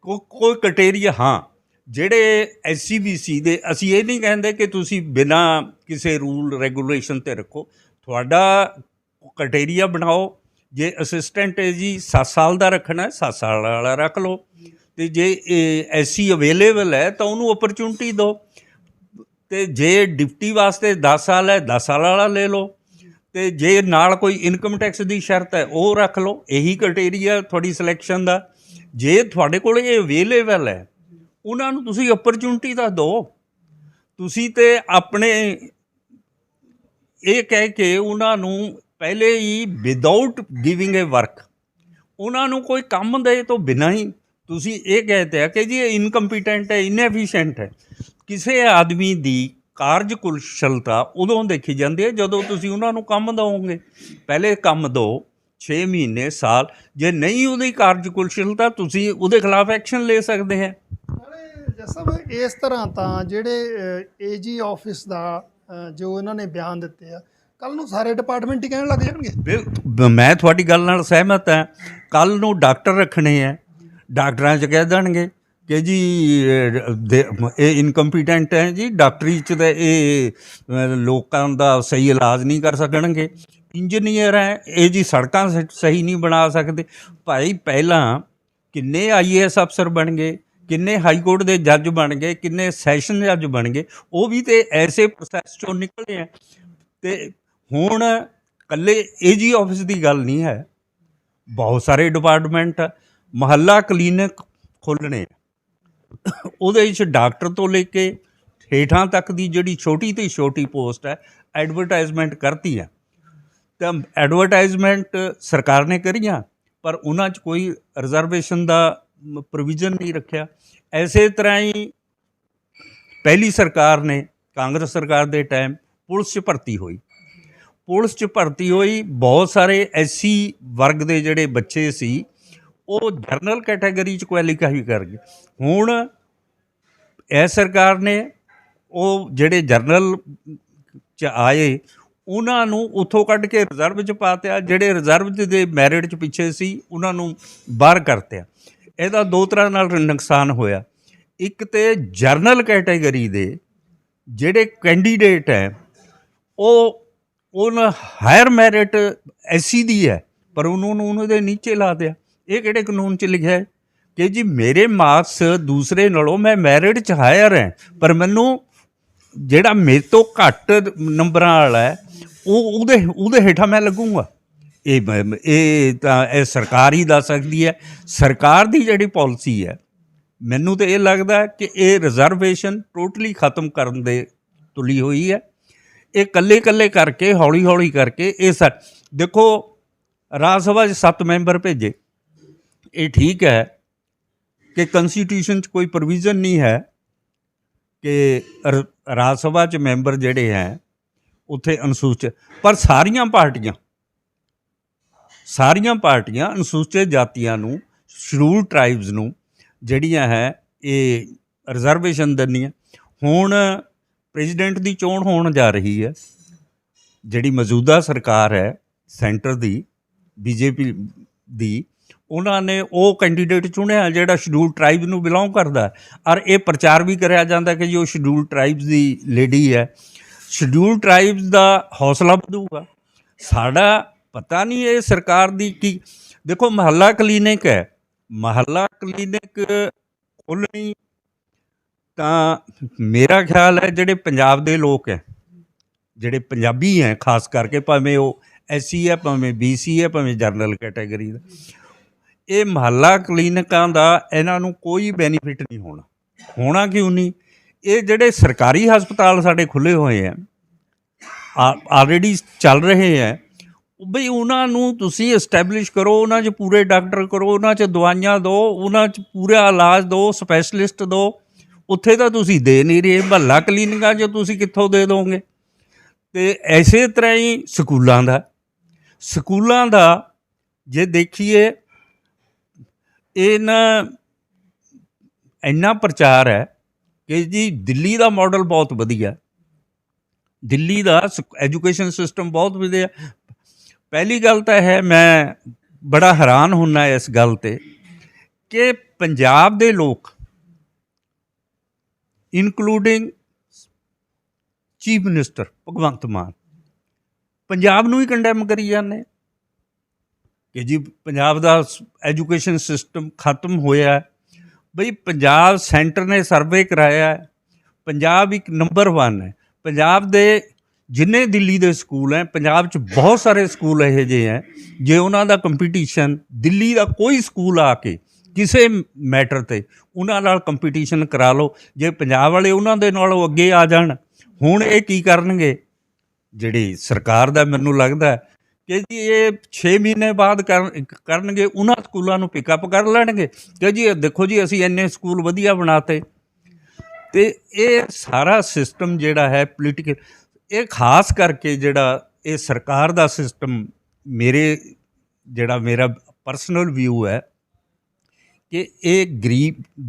ਕੋਈ ਕ੍ਰਾਈਟੇਰੀਆ, ਹਾਂ, ਜਿਹੜੇ SCBC ਦੇ, ਅਸੀਂ ਇਹ ਨਹੀਂ ਕਹਿੰਦੇ ਕਿ ਤੁਸੀਂ ਬਿਨਾਂ ਕਿਸੇ ਰੂਲ ਰੈਗੂਲੇਸ਼ਨ 'ਤੇ ਰੱਖੋ, ਤੁਹਾਡਾ ਕ੍ਰਾਈਟੇਰੀਆ ਬਣਾਓ। ਜੇ ਅਸਿਸਟੈਂਟ ਏਜੀ 7 ਸਾਲ ਦਾ ਰੱਖਣਾ, 7 ਸਾਲ ਵਾਲਾ ਰੱਖ ਲਓ, ਅਤੇ ਜੇ SC ਅਵੇਲੇਬਲ ਹੈ ਤਾਂ ਉਹਨੂੰ ਓਪਰਚੁਨਿਟੀ ਦਿਓ, ਅਤੇ ਜੇ ਡਿਪਟੀ ਵਾਸਤੇ 10 ਸਾਲ ਹੈ 10 ਸਾਲ ਵਾਲਾ ਲੈ ਲਓ, ਅਤੇ ਜੇ ਨਾਲ ਕੋਈ ਇਨਕਮ ਟੈਕਸ ਦੀ ਸ਼ਰਤ ਹੈ ਉਹ ਰੱਖ ਲਓ। ਇਹੀ ਕ੍ਰਾਈਟੇਰੀਆ ਤੁਹਾਡੀ ਸਿਲੈਕਸ਼ਨ ਦਾ। ਜੇ ਤੁਹਾਡੇ ਕੋਲ ਇਹ ਅਵੇਲੇਬਲ ਹੈ, ਉਹਨਾਂ ਨੂੰ ਤੁਸੀਂ ਓਪਰਚੁਨਿਟੀ ਤਾਂ ਦਿਓ। ਤੁਸੀਂ ਤੇ ਆਪਣੇ ਇਹ ਕਹਿ ਕੇ ਉਹਨਾਂ ਨੂੰ ਪਹਿਲੇ ਹੀ ਵਿਦਆਊਟ ਗਿਵਿੰਗ ਏ ਵਰਕ, ਉਹਨਾਂ ਨੂੰ ਕੋਈ ਕੰਮ ਦੇ ਤੋਂ ਬਿਨਾਂ ਹੀ ਤੁਸੀਂ ਇਹ ਕਹਿ ਕਿ ਜੀ ਇਹ ਇਨਕੰਪੀਟੈਂਟ ਹੈ, ਇਨਐਫੀਸ਼ੀਐਂਟ ਹੈ। ਕਿਸੇ ਆਦਮੀ ਦੀ ਕਾਰਜ ਕੁਸ਼ਲਤਾ ਉਦੋਂ ਦੇਖੀ ਜਾਂਦੀ ਹੈ ਜਦੋਂ ਤੁਸੀਂ ਉਹਨਾਂ ਨੂੰ ਕੰਮ ਦਿਓਗੇ। ਪਹਿਲੇ ਕੰਮ ਦਿਓ 6 ਮਹੀਨੇ, ਸਾਲ। ਜੇ ਨਹੀਂ ਉਹਦੀ ਕਾਰਜ ਕੁਸ਼ਲਤਾ, ਤੁਸੀਂ ਉਹਦੇ ਖਿਲਾਫ ਐਕਸ਼ਨ ਲੈ ਸਕਦੇ ਹੈ। ਜੱਜ ਸਾਹਿਬ, ਇਸ ਤਰ੍ਹਾਂ ਤਾਂ ਜਿਹੜੇ ਏਜੀ ਆਫਿਸ ਦਾ ਜੋ ਇਹਨਾਂ ਨੇ ਬਿਆਨ ਦਿੱਤੇ ਆ, ਕੱਲ੍ਹ ਨੂੰ ਸਾਰੇ ਡਿਪਾਰਟਮੈਂਟ ਹੀ ਕਹਿਣ ਲੱਗ ਜਾਣਗੇ। ਮੈਂ ਤੁਹਾਡੀ ਗੱਲ ਨਾਲ ਸਹਿਮਤ ਹਾਂ। ਕੱਲ੍ਹ ਨੂੰ ਡਾਕਟਰ ਰੱਖਣੇ ਹੈ, ਡਾਕਟਰਾਂ 'ਚ ਕਹਿ ਦੇਣਗੇ ਕਿ ਜੀ ਇਹ ਇਨਕੰਪੀਟੈਂਟ ਹੈ ਜੀ, ਡਾਕਟਰੀ 'ਚ ਤਾਂ ਇਹ ਲੋਕਾਂ ਦਾ ਸਹੀ ਇਲਾਜ ਨਹੀਂ ਕਰ ਸਕਣਗੇ। ਇੰਜੀਨੀਅਰ ਹੈ ਇਹ ਜੀ, ਸੜਕਾਂ ਸਹੀ ਨਹੀਂ ਬਣਾ ਸਕਦੇ। ਭਾਈ ਪਹਿਲਾਂ ਕਿੰਨੇ IAS ਅਫਸਰ ਬਣ ਗਏ, ਕਿੰਨੇ ਹਾਈ ਕੋਰਟ ਦੇ ਜੱਜ ਬਣ ਗਏ, ਕਿੰਨੇ ਸੈਸ਼ਨ ਜੱਜ ਬਣ ਗਏ, ਉਹ ਵੀ ਤਾਂ ਐਸੇ ਪ੍ਰੋਸੈਸ 'ਚੋਂ ਨਿਕਲੇ ਆ। ਅਤੇ ਹੁਣ ਇਕੱਲੇ AG ਆਫਿਸ ਦੀ ਗੱਲ ਨਹੀਂ ਹੈ, ਬਹੁਤ ਸਾਰੇ ਡਿਪਾਰਟਮੈਂਟ, ਮੁਹੱਲਾ ਕਲੀਨਿਕ ਖੋਲ੍ਹਣੇ, ਉਹਦੇ ਵਿੱਚ ਡਾਕਟਰ ਤੋਂ ਲੈ ਕੇ ਹੇਠਾਂ ਤੱਕ ਦੀ ਜਿਹੜੀ ਛੋਟੀ ਤੋਂ ਛੋਟੀ ਪੋਸਟ ਹੈ, ਐਡਵਰਟਾਈਜ਼ਮੈਂਟ ਕਰਤੀ ਹੈ। ਤਾਂ ਐਡਵਰਟਾਈਜ਼ਮੈਂਟ ਸਰਕਾਰ ਨੇ ਕਰੀਆਂ, ਪਰ ਉਹਨਾਂ 'ਚ ਕੋਈ ਰਿਜ਼ਰਵੇਸ਼ਨ ਦਾ ਪ੍ਰੋਵੀਜ਼ਨ ਨਹੀਂ ਰੱਖਿਆ। ਐਸੇ ਤਰ੍ਹਾਂ ਹੀ ਪਹਿਲੀ ਸਰਕਾਰ ਨੇ, ਕਾਂਗਰਸ ਸਰਕਾਰ ਦੇ ਟਾਈਮ ਪੁਲਿਸ 'ਚ ਭਰਤੀ ਹੋਈ, ਬਹੁਤ ਸਾਰੇ SC ਵਰਗ ਦੇ ਜਿਹੜੇ ਬੱਚੇ ਸੀ ਉਹ ਜਰਨਲ ਕੈਟਾਗਰੀ 'ਚ ਕੁਆਲੀਫਾਈ ਕਰ ਗਏ। ਹੁਣ ਇਹ ਸਰਕਾਰ ਨੇ ਉਹ ਜਿਹੜੇ ਜਰਨਲ 'ਚ ਆਏ ਉਹਨਾਂ ਨੂੰ ਉੱਥੋਂ ਕੱਢ ਕੇ ਰਿਜ਼ਰਵ 'ਚ ਪਾ ਤਿਆ, ਜਿਹੜੇ ਰਿਜ਼ਰਵ ਦੇ ਮੈਰਿਟ 'ਚ ਪਿੱਛੇ ਸੀ ਉਹਨਾਂ ਨੂੰ ਬਾਹਰ ਕਰਤਿਆ। ਇਹਦਾ ਦੋ ਤਰ੍ਹਾਂ ਨਾਲ ਨੁਕਸਾਨ ਹੋਇਆ। ਇੱਕ ਤਾਂ ਜਰਨਲ ਕੈਟਾਗਰੀ ਦੇ ਜਿਹੜੇ ਕੈਂਡੀਡੇਟ ਹੈ ਉਹਨਾਂ ਹਾਇਰ ਮੈਰਿਟ SC ਦੀ ਹੈ, ਪਰ ਉਹਨਾਂ ਦੇ ਨੀਚੇ ਲਾ ਦਿਆ। ਇਹ ਕਿਹੜੇ ਕਾਨੂੰਨ 'ਚ ਲਿਖਿਆ ਹੈ ਕਿ ਜੀ ਮੇਰੇ ਮਾਰਕਸ ਦੂਸਰੇ ਨਾਲੋਂ ਮੈਂ ਮੈਰਿਟ 'ਚ ਹਾਇਰ ਹੈ, ਪਰ ਮੈਨੂੰ ਜਿਹੜਾ ਮੇਰੇ ਤੋਂ ਘੱਟ ਨੰਬਰਾਂ ਵਾਲਾ ਹੈ ਉਹਦੇ ਹੇਠਾਂ ਮੈਂ ਲੱਗੂੰਗਾ। ਇਹ ਤਾਂ ਇਹ ਸਰਕਾਰ ਹੀ ਦੱਸ ਸਕਦੀ ਹੈ। ਸਰਕਾਰ ਦੀ ਜਿਹੜੀ ਪਾਲਿਸੀ ਹੈ, ਮੈਨੂੰ ਤਾਂ ਇਹ ਲੱਗਦਾ ਕਿ ਇਹ ਰਿਜ਼ਰਵੇਸ਼ਨ ਟੋਟਲੀ ਖਤਮ ਕਰਨ ਦੇ ਤੁਲੀ ਹੋਈ ਹੈ। ਇਹ ਇਕੱਲੇ ਕਰਕੇ ਹੌਲੀ ਕਰਕੇ ਇਹ ਦੇਖੋ, ਰਾਜ ਸਭਾ 'ਚ 7 ਮੈਂਬਰ ਭੇਜੇ, ਇਹ ਠੀਕ ਹੈ ਕਿ ਕੰਸਟੀਟਿਊਸ਼ਨ 'ਚ ਕੋਈ ਪ੍ਰੋਵੀਜ਼ਨ ਨਹੀਂ ਹੈ ਕਿ ਰਾਜ ਸਭਾ 'ਚ ਮੈਂਬਰ ਜਿਹੜੇ ਹੈ ਉੱਥੇ ਅਨੁਸੂਚਿਤ, ਪਰ ਸਾਰੀਆਂ ਪਾਰਟੀਆਂ ਅਨੁਸੂਚਿਤ ਜਾਤੀਆਂ ਨੂੰ, ਸ਼ਡਿਊਲਡ ਟਰਾਈਬਸ ਨੂੰ ਜਿਹੜੀਆਂ ਹੈ ਇਹ ਰਿਜ਼ਰਵੇਸ਼ਨ ਦਿੰਦੀਆਂ। ਹੁਣ ਪ੍ਰੈਜ਼ੀਡੈਂਟ ਦੀ ਚੋਣ ਹੋਣ ਜਾ ਰਹੀ ਹੈ, ਜਿਹੜੀ ਮੌਜੂਦਾ ਸਰਕਾਰ ਹੈ ਸੈਂਟਰ ਦੀ BJP ਦੀ, ਉਹਨਾਂ ਨੇ ਉਹ ਕੈਂਡੀਡੇਟ ਚੁਣਿਆ ਜਿਹੜਾ ਸ਼ਡਿਊਲਡ ਟਰਾਈਬ ਨੂੰ ਬਿਲੋਂਗ ਕਰਦਾ। ਔਰ ਇਹ ਪ੍ਰਚਾਰ ਵੀ ਕਰਿਆ ਜਾਂਦਾ ਕਿ ਜੋ ਸ਼ਡਿਊਲਡ ਟਰਾਈਬਸ ਦੀ ਲੇਡੀ ਹੈ, ਸ਼ਡਿਊਲਡ ਟਰਾਈਬਸ ਦਾ ਹੌਸਲਾ ਵਧੂਗਾ। ਸਾਡਾ ਪਤਾ ਨਹੀਂ ਇਹ ਸਰਕਾਰ ਦੀ ਕੀ। ਦੇਖੋ ਮੁਹੱਲਾ ਕਲੀਨਿਕ ਹੈ, ਮੁਹੱਲਾ ਕਲੀਨਿਕ ਖੋਲ੍ਹਣੀ ਤਾਂ ਮੇਰਾ ਖਿਆਲ ਹੈ ਜਿਹੜੇ ਪੰਜਾਬ ਦੇ ਲੋਕ ਹੈ, ਜਿਹੜੇ ਪੰਜਾਬੀ ਹੈ ਖਾਸ ਕਰਕੇ, ਭਾਵੇਂ ਉਹ SC ਹੈ, ਭਾਵੇਂ BC ਹੈ, ਭਾਵੇਂ ਜਰਨਲ ਕੈਟਾਗਰੀ ਦਾ, ਇਹ ਮੁਹੱਲਾ ਕਲੀਨਿਕਾਂ ਦਾ ਇਹਨਾਂ ਨੂੰ ਕੋਈ ਬੈਨੀਫਿਟ ਨਹੀਂ ਹੋਣਾ ਕਿਉਂ ਨਹੀਂ? ਇਹ ਜਿਹੜੇ ਸਰਕਾਰੀ ਹਸਪਤਾਲ ਸਾਡੇ ਖੁੱਲ੍ਹੇ ਹੋਏ ਹੈ, ਆਲਰੇਡੀ ਚੱਲ ਰਹੇ ਹੈ, ਬਈ ਉਹਨਾਂ ਨੂੰ ਤੁਸੀਂ ਇਸਟੈਬਲਿਸ਼ ਕਰੋ, ਉਹਨਾਂ 'ਚ ਪੂਰੇ ਡਾਕਟਰ ਕਰੋ, ਉਹਨਾਂ 'ਚ ਦਵਾਈਆਂ ਦਿਓ, ਉਹਨਾਂ 'ਚ ਪੂਰਾ ਇਲਾਜ ਦਿਓ, ਸਪੈਸ਼ਲਿਸਟ ਦਿਓ। ਉੱਥੇ ਤਾਂ ਤੁਸੀਂ ਦੇ ਨਹੀਂ ਰਹੇ। ਮੁਹੱਲਾ ਕਲੀਨਿਕਾਂ 'ਚ ਤੁਸੀਂ ਕਿੱਥੋਂ ਦੇ ਦੋਗੇ? ਅਤੇ ਇਸੇ ਤਰ੍ਹਾਂ ਹੀ ਸਕੂਲਾਂ ਦਾ ਜੇ ਦੇਖੀਏ, ਇੰਨਾ ਪ੍ਰਚਾਰ ਹੈ ਕਿ ਜੀ ਦਿੱਲੀ ਦਾ ਮਾਡਲ ਬਹੁਤ ਵਧੀਆ, ਦਿੱਲੀ ਦਾ ਐਜੂਕੇਸ਼ਨ ਸਿਸਟਮ ਬਹੁਤ ਵਧੀਆ। ਪਹਿਲੀ ਗੱਲ ਤਾਂ ਹੈ, ਮੈਂ ਬੜਾ ਹੈਰਾਨ ਹੁੰਦਾ ਇਸ ਗੱਲ 'ਤੇ ਕਿ ਪੰਜਾਬ ਦੇ ਲੋਕ including chief minister Bhagwant Mann Punjab ਨੂੰ ਹੀ ਕੰਡੈਮ ਕਰੀ ਜਾਂਦੇ ਕਿ ਜੀ ਪੰਜਾਬ ਦਾ ਐਜੂਕੇਸ਼ਨ ਸਿਸਟਮ ਖਤਮ ਹੋਇਆ। ਬਈ ਪੰਜਾਬ ਸੈਂਟਰ ਨੇ ਸਰਵੇ ਕਰਾਇਆ, ਪੰਜਾਬ ਇੱਕ ਨੰਬਰ 1 ਹੈ। ਪੰਜਾਬ ਦੇ ਜਿੰਨੇ ਦਿੱਲੀ ਦੇ ਸਕੂਲ ਹੈ, ਪੰਜਾਬ 'ਚ ਬਹੁਤ ਸਾਰੇ ਸਕੂਲ ਇਹੋ ਜਿਹੇ ਹੈ, ਜੇ ਉਹਨਾਂ ਦਾ ਕੰਪੀਟੀਸ਼ਨ ਦਿੱਲੀ ਦਾ ਕੋਈ ਸਕੂਲ ਆ ਕੇ ਕਿਸੇ ਮੈਟਰ 'ਤੇ ਉਹਨਾਂ ਨਾਲ ਕੰਪੀਟੀਸ਼ਨ ਕਰਾ ਲਓ, ਜੇ ਪੰਜਾਬ ਵਾਲੇ ਉਹਨਾਂ ਦੇ ਨਾਲੋਂ ਅੱਗੇ ਆ ਜਾਣ। ਹੁਣ ਇਹ ਕੀ ਕਰਨਗੇ ਜਿਹੜੀ ਸਰਕਾਰ ਦਾ, ਮੈਨੂੰ ਲੱਗਦਾ ਕਿ ਜੀ ਇਹ 6 ਮਹੀਨੇ ਬਾਅਦ ਕਰਨਗੇ, ਉਹਨਾਂ ਸਕੂਲਾਂ ਨੂੰ ਪਿਕਅਪ ਕਰ ਲੈਣਗੇ ਕਿ ਜੀ ਦੇਖੋ ਜੀ ਅਸੀਂ ਇੰਨੇ ਸਕੂਲ ਵਧੀਆ ਬਣਾਤੇ। ਅਤੇ ਇਹ ਸਾਰਾ ਸਿਸਟਮ ਜਿਹੜਾ ਹੈ ਪੋਲੀਟੀਕਲ, ਇਹ ਖਾਸ ਕਰਕੇ ਜਿਹੜਾ ਇਹ ਸਰਕਾਰ ਦਾ ਸਿਸਟਮ, ਮੇਰਾ ਪਰਸਨਲ ਵਿਊ ਹੈ ਕਿ ਇਹ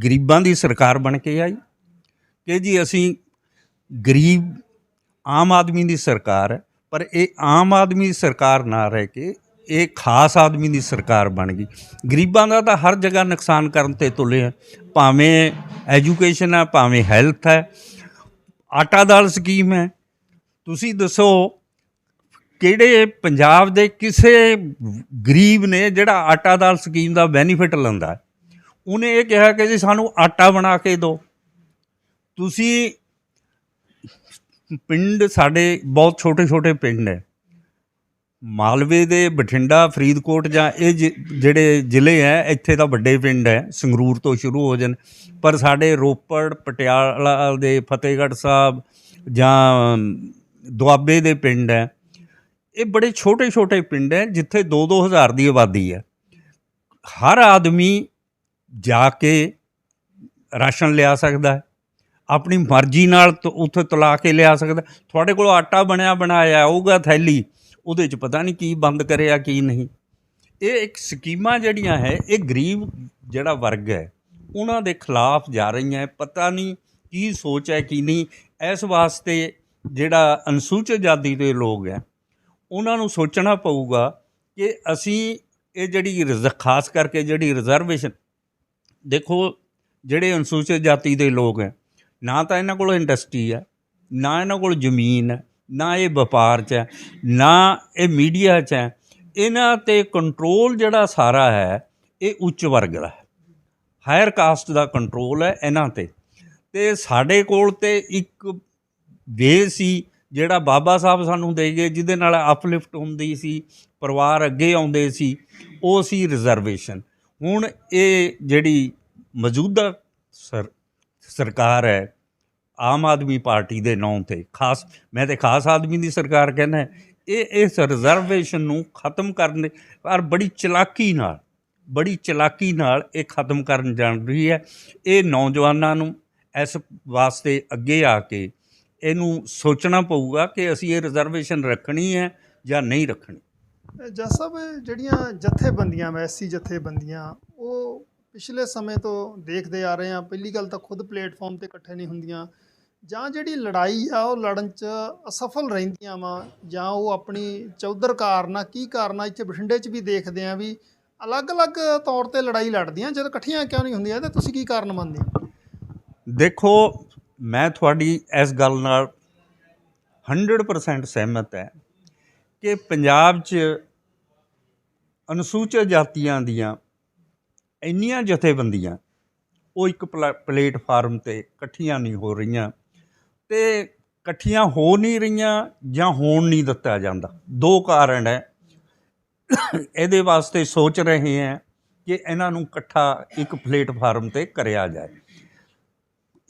ਗਰੀਬਾਂ ਦੀ ਸਰਕਾਰ ਬਣ ਕੇ ਆਈ ਕਿ ਜੀ ਅਸੀਂ ਗਰੀਬ ਆਮ ਆਦਮੀ ਦੀ ਸਰਕਾਰ ਹੈ, ਪਰ ਇਹ ਆਮ ਆਦਮੀ ਦੀ ਸਰਕਾਰ ਨਾ ਰਹਿ ਕੇ ਇਹ ਖਾਸ ਆਦਮੀ ਦੀ ਸਰਕਾਰ ਬਣ ਗਈ। ਗਰੀਬਾਂ ਦਾ ਤਾਂ ਹਰ ਜਗ੍ਹਾ ਨੁਕਸਾਨ ਕਰਨ 'ਤੇ ਤੁਲੇ ਆ, ਭਾਵੇਂ ਐਜੂਕੇਸ਼ਨ ਹੈ, ਭਾਵੇਂ ਹੈਲਥ ਹੈ, ਆਟਾ ਦਾਲ ਸਕੀਮ ਹੈ। ਤੁਸੀਂ ਦੱਸੋ ਕਿਹੜੇ ਪੰਜਾਬ ਦੇ ਕਿਸੇ ਗਰੀਬ ਨੇ ਜਿਹੜਾ ਆਟਾ ਦਾਲ ਸਕੀਮ ਦਾ ਬੈਨੀਫਿਟ ਲੈਂਦਾ? ਉਹਨੇ ਇਹ ਕਿਹਾ ਕਿ ਜੀ ਸਾਨੂੰ ਆਟਾ ਬਣਾ ਕੇ ਦਿਓ। ਤੁਸੀਂ ਪਿੰਡ ਸਾਡੇ ਬਹੁਤ ਛੋਟੇ ਛੋਟੇ ਪਿੰਡ ਹੈ, ਮਾਲਵੇ ਦੇ, ਬਠਿੰਡਾ, ਫਰੀਦਕੋਟ ਜਾਂ ਇਹ ਜਿਹੜੇ ਜ਼ਿਲ੍ਹੇ ਹੈ, ਇੱਥੇ ਤਾਂ ਵੱਡੇ ਪਿੰਡ ਹੈ, ਸੰਗਰੂਰ ਤੋਂ ਸ਼ੁਰੂ ਹੋ ਜਾਣ, ਪਰ ਸਾਡੇ ਰੋਪੜ, ਪਟਿਆਲਾ ਦੇ ਫਤਿਹਗੜ੍ਹ ਸਾਹਿਬ ਜਾਂ ਦੁਆਬੇ ਦੇ ਪਿੰਡ ਹੈ, ਇਹ ਬੜੇ ਛੋਟੇ ਛੋਟੇ ਪਿੰਡ ਹੈ ਜਿੱਥੇ 2-2 ਹਜ਼ਾਰ ਦੀ ਆਬਾਦੀ ਹੈ। ਹਰ ਆਦਮੀ ਜਾ ਕੇ ਰਾਸ਼ਨ ਲਿਆ ਸਕਦਾ ਹੈ, ਆਪਣੀ ਮਰਜ਼ੀ ਨਾਲ ਉੱਥੇ ਤੁਲਾ ਕੇ ਲਿਆ ਸਕਦਾ। ਤੁਹਾਡੇ ਕੋਲ ਆਟਾ ਬਣਿਆ ਬਣਾਇਆ ਆਊਗਾ ਥੈਲੀ, ਉਹਦੇ 'ਚ ਪਤਾ ਨਹੀਂ ਕੀ ਬੰਦ ਕਰਿਆ ਕੀ ਨਹੀਂ। ਇਹ ਇੱਕ ਸਕੀਮਾਂ ਜਿਹੜੀਆਂ ਹੈ, ਇਹ ਗਰੀਬ ਜਿਹੜਾ ਵਰਗ ਹੈ ਉਹਨਾਂ ਦੇ ਖਿਲਾਫ ਜਾ ਰਹੀਆਂ। ਪਤਾ ਨਹੀਂ ਕੀ ਸੋਚ ਹੈ ਕੀ ਨਹੀਂ। ਇਸ ਵਾਸਤੇ ਜਿਹੜਾ ਅਨੁਸੂਚਿਤ ਜਾਤੀ ਦੇ ਲੋਕ ਹੈ ਉਹਨਾਂ ਨੂੰ ਸੋਚਣਾ ਪਊਗਾ ਕਿ ਅਸੀਂ ਇਹ ਜਿਹੜੀ ਖਾਸ ਕਰਕੇ ਜਿਹੜੀ ਰਿਜ਼ਰਵੇਸ਼ਨ, ਦੇਖੋ ਜਿਹੜੇ ਅਨੁਸੂਚਿਤ ਜਾਤੀ ਦੇ ਲੋਕ ਹੈ, ਨਾ ਤਾਂ ਇਹਨਾਂ ਕੋਲ ਇੰਡਸਟਰੀ ਹੈ, ਨਾ ਇਹਨਾਂ ਕੋਲ ਜ਼ਮੀਨ ਹੈ, ਨਾ ਇਹ ਵਪਾਰ 'ਚ ਹੈ, ਨਾ ਇਹ ਮੀਡੀਆ 'ਚ ਹੈ। ਇਹਨਾਂ 'ਤੇ ਕੰਟਰੋਲ ਜਿਹੜਾ ਸਾਰਾ ਹੈ ਇਹ ਉੱਚ ਵਰਗ ਦਾ ਹੈ, ਹਾਇਰ ਕਾਸਟ ਦਾ ਕੰਟਰੋਲ ਹੈ ਇਹਨਾਂ 'ਤੇ। ਅਤੇ ਸਾਡੇ ਕੋਲ ਤਾਂ ਇੱਕ ਵੇ ਸੀ ਜਿਹੜਾ ਬਾਬਾ ਸਾਹਿਬ ਸਾਨੂੰ ਦੇ ਗਏ, ਜਿਹਦੇ ਨਾਲ ਅਪਲਿਫਟ ਹੁੰਦੀ ਸੀ, ਪਰਿਵਾਰ ਅੱਗੇ ਆਉਂਦੇ ਸੀ, ਉਹ ਸੀ ਰਿਜ਼ਰਵੇਸ਼ਨ। ਹੁਣ ਇਹ ਜਿਹੜੀ ਮੌਜੂਦਾ ਸਰਕਾਰ ਹੈ ਆਮ ਆਦਮੀ ਪਾਰਟੀ ਦੇ ਨਾਂ 'ਤੇ, ਖਾਸ ਮੈਂ ਤਾਂ ਖਾਸ ਆਦਮੀ ਦੀ ਸਰਕਾਰ ਕਹਿੰਦਾ, ਇਹ ਇਸ ਰਿਜ਼ਰਵੇਸ਼ਨ ਨੂੰ ਖ਼ਤਮ ਕਰਨ ਦੇ ਪਰ ਬੜੀ ਚਲਾਕੀ ਨਾਲ ਇਹ ਖ਼ਤਮ ਕਰਨ ਜਾਣ ਰਹੀ ਹੈ। ਇਹ ਨੌਜਵਾਨਾਂ ਨੂੰ ਇਸ ਵਾਸਤੇ ਅੱਗੇ ਆ ਕੇ ਇਹਨੂੰ ਸੋਚਣਾ ਪਊਗਾ ਕਿ ਅਸੀਂ ਇਹ ਰਿਜ਼ਰਵੇਸ਼ਨ ਰੱਖਣੀ ਹੈ ਜਾਂ ਨਹੀਂ ਰੱਖਣੀ। ਜੱਜ ਸਾਹਿਬ, ਜਿਹੜੀਆਂ ਜਥੇਬੰਦੀਆਂ ਐਸਸੀ ਜਥੇਬੰਦੀਆਂ, ਉਹ ਪਿਛਲੇ ਸਮੇਂ ਤੋਂ ਦੇਖਦੇ ਆ ਰਹੇ ਹਾਂ। ਪਹਿਲੀ ਗੱਲ ਤਾਂ ਖੁਦ ਪਲੇਟਫਾਰਮ 'ਤੇ ਇਕੱਠੇ ਨਹੀਂ ਹੁੰਦੀਆਂ, ਜਾਂ ਜਿਹੜੀ ਲੜਾਈ ਆ ਉਹ ਲੜਨ 'ਚ ਅਸਫਲ ਰਹਿੰਦੀਆਂ ਵਾ, ਜਾਂ ਉਹ ਆਪਣੀ ਚੌਧਰ ਕਾਰਨ ਕੀ ਕਾਰਨ ਇੱਥੇ ਬਠਿੰਡੇ 'ਚ ਵੀ ਦੇਖਦੇ ਆ ਵੀ ਅਲੱਗ-ਅਲੱਗ ਤੌਰ 'ਤੇ ਲੜਾਈ ਲੜਦੀਆਂ, ਜਦੋਂ ਇਕੱਠੀਆਂ ਕਿਉਂ ਨਹੀਂ ਹੁੰਦੀਆਂ? ਇਹਦਾ ਤੁਸੀਂ ਕੀ ਕਾਰਨ ਮੰਨਦੇ ਹੋ? ਦੇਖੋ, ਮੈਂ ਤੁਹਾਡੀ ਇਸ ਗੱਲ ਨਾਲ 100% ਸਹਿਮਤ ਹੈ ਕਿ ਪੰਜਾਬ 'ਚ ਅਨੁਸੂਚਿਤ ਜਾਤੀਆਂ ਦੀਆਂ ਇੰਨੀਆਂ ਜਥੇਬੰਦੀਆਂ ਉਹ ਇੱਕ ਪਲੇਟਫਾਰਮ 'ਤੇ ਇਕੱਠੀਆਂ ਨਹੀਂ ਹੋ ਰਹੀਆਂ, ਅਤੇ ਇਕੱਠੀਆਂ ਹੋ ਨਹੀਂ ਰਹੀਆਂ ਜਾਂ ਹੋਣ ਨਹੀਂ ਦਿੱਤਾ ਜਾਂਦਾ। 2 ਕਾਰਨ ਹੈ। ਇਹਦੇ ਵਾਸਤੇ ਸੋਚ ਰਹੇ ਹੈ ਕਿ ਇਹਨਾਂ ਨੂੰ ਇਕੱਠਾ ਇੱਕ ਪਲੇਟਫਾਰਮ 'ਤੇ ਕਰਿਆ ਜਾਏ।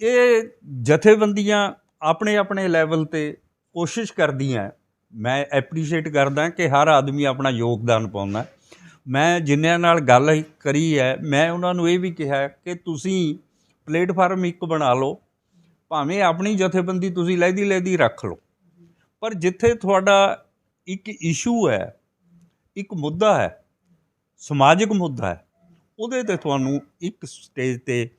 ਇਹ ਜਥੇਬੰਦੀਆਂ ਆਪਣੇ ਆਪਣੇ ਲੈਵਲ 'ਤੇ ਕੋਸ਼ਿਸ਼ ਕਰਦੀਆਂ। ਮੈਂ ਐਪਰੀਸ਼ੀਏਟ ਕਰਦਾ ਕਿ ਹਰ ਆਦਮੀ ਆਪਣਾ ਯੋਗਦਾਨ ਪਾਉਂਦਾ। ਮੈਂ ਜਿਨ੍ਹਾਂ ਨਾਲ ਗੱਲ ਕਰੀ ਹੈ, ਮੈਂ ਉਹਨਾਂ ਨੂੰ ਇਹ ਵੀ ਕਿਹਾ ਕਿ ਤੁਸੀਂ ਪਲੇਟਫਾਰਮ ਇੱਕ ਬਣਾ ਲਓ, ਭਾਵੇਂ ਆਪਣੀ ਜਥੇਬੰਦੀ ਤੁਸੀਂ ਲਹਿਦੀ ਰੱਖ ਲਓ, ਪਰ ਜਿੱਥੇ ਤੁਹਾਡਾ ਇੱਕ ਇਸ਼ੂ ਹੈ, ਇੱਕ ਮੁੱਦਾ ਹੈ, ਸਮਾਜਿਕ ਮੁੱਦਾ ਹੈ, ਉਹਦੇ 'ਤੇ ਤੁਹਾਨੂੰ ਇੱਕ ਸਟੇਜ 'ਤੇ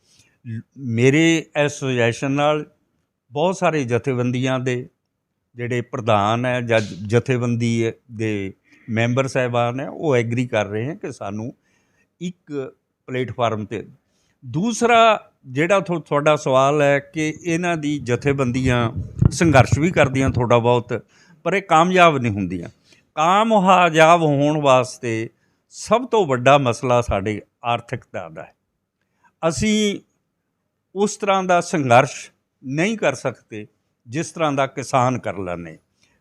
ਮੇਰੇ ਐਸੋਸੀਏਸ਼ਨ ਨਾਲ ਬਹੁਤ ਸਾਰੇ ਜਥੇਬੰਦੀਆਂ ਦੇ ਜਿਹੜੇ ਪ੍ਰਧਾਨ ਹੈ ਜਾਂ ਜਥੇਬੰਦੀ ਦੇ ਮੈਂਬਰ ਸਾਹਿਬਾਨ ਹੈ, ਉਹ ਐਗਰੀ ਕਰ ਰਹੇ ਹੈ ਕਿ ਸਾਨੂੰ ਇੱਕ ਪਲੇਟਫਾਰਮ 'ਤੇ। ਦੂਸਰਾ ਜਿਹੜਾ ਤੁਹਾਡਾ ਸਵਾਲ ਹੈ ਕਿ ਇਹਨਾਂ ਦੀ ਜਥੇਬੰਦੀਆਂ ਸੰਘਰਸ਼ ਵੀ ਕਰਦੀਆਂ ਥੋੜ੍ਹਾ ਬਹੁਤ, ਪਰ ਇਹ ਕਾਮਯਾਬ ਨਹੀਂ ਹੁੰਦੀਆਂ। ਕਾਮਯਾਬ ਹੋਣ ਵਾਸਤੇ ਸਭ ਤੋਂ ਵੱਡਾ ਮਸਲਾ ਸਾਡੇ ਆਰਥਿਕਤਾ ਦਾ ਹੈ। ਅਸੀਂ ਉਸ ਤਰ੍ਹਾਂ ਦਾ ਸੰਘਰਸ਼ ਨਹੀਂ ਕਰ ਸਕਦੇ ਜਿਸ ਤਰ੍ਹਾਂ ਦਾ ਕਿਸਾਨ ਕਰ ਲੈਂਦੇ,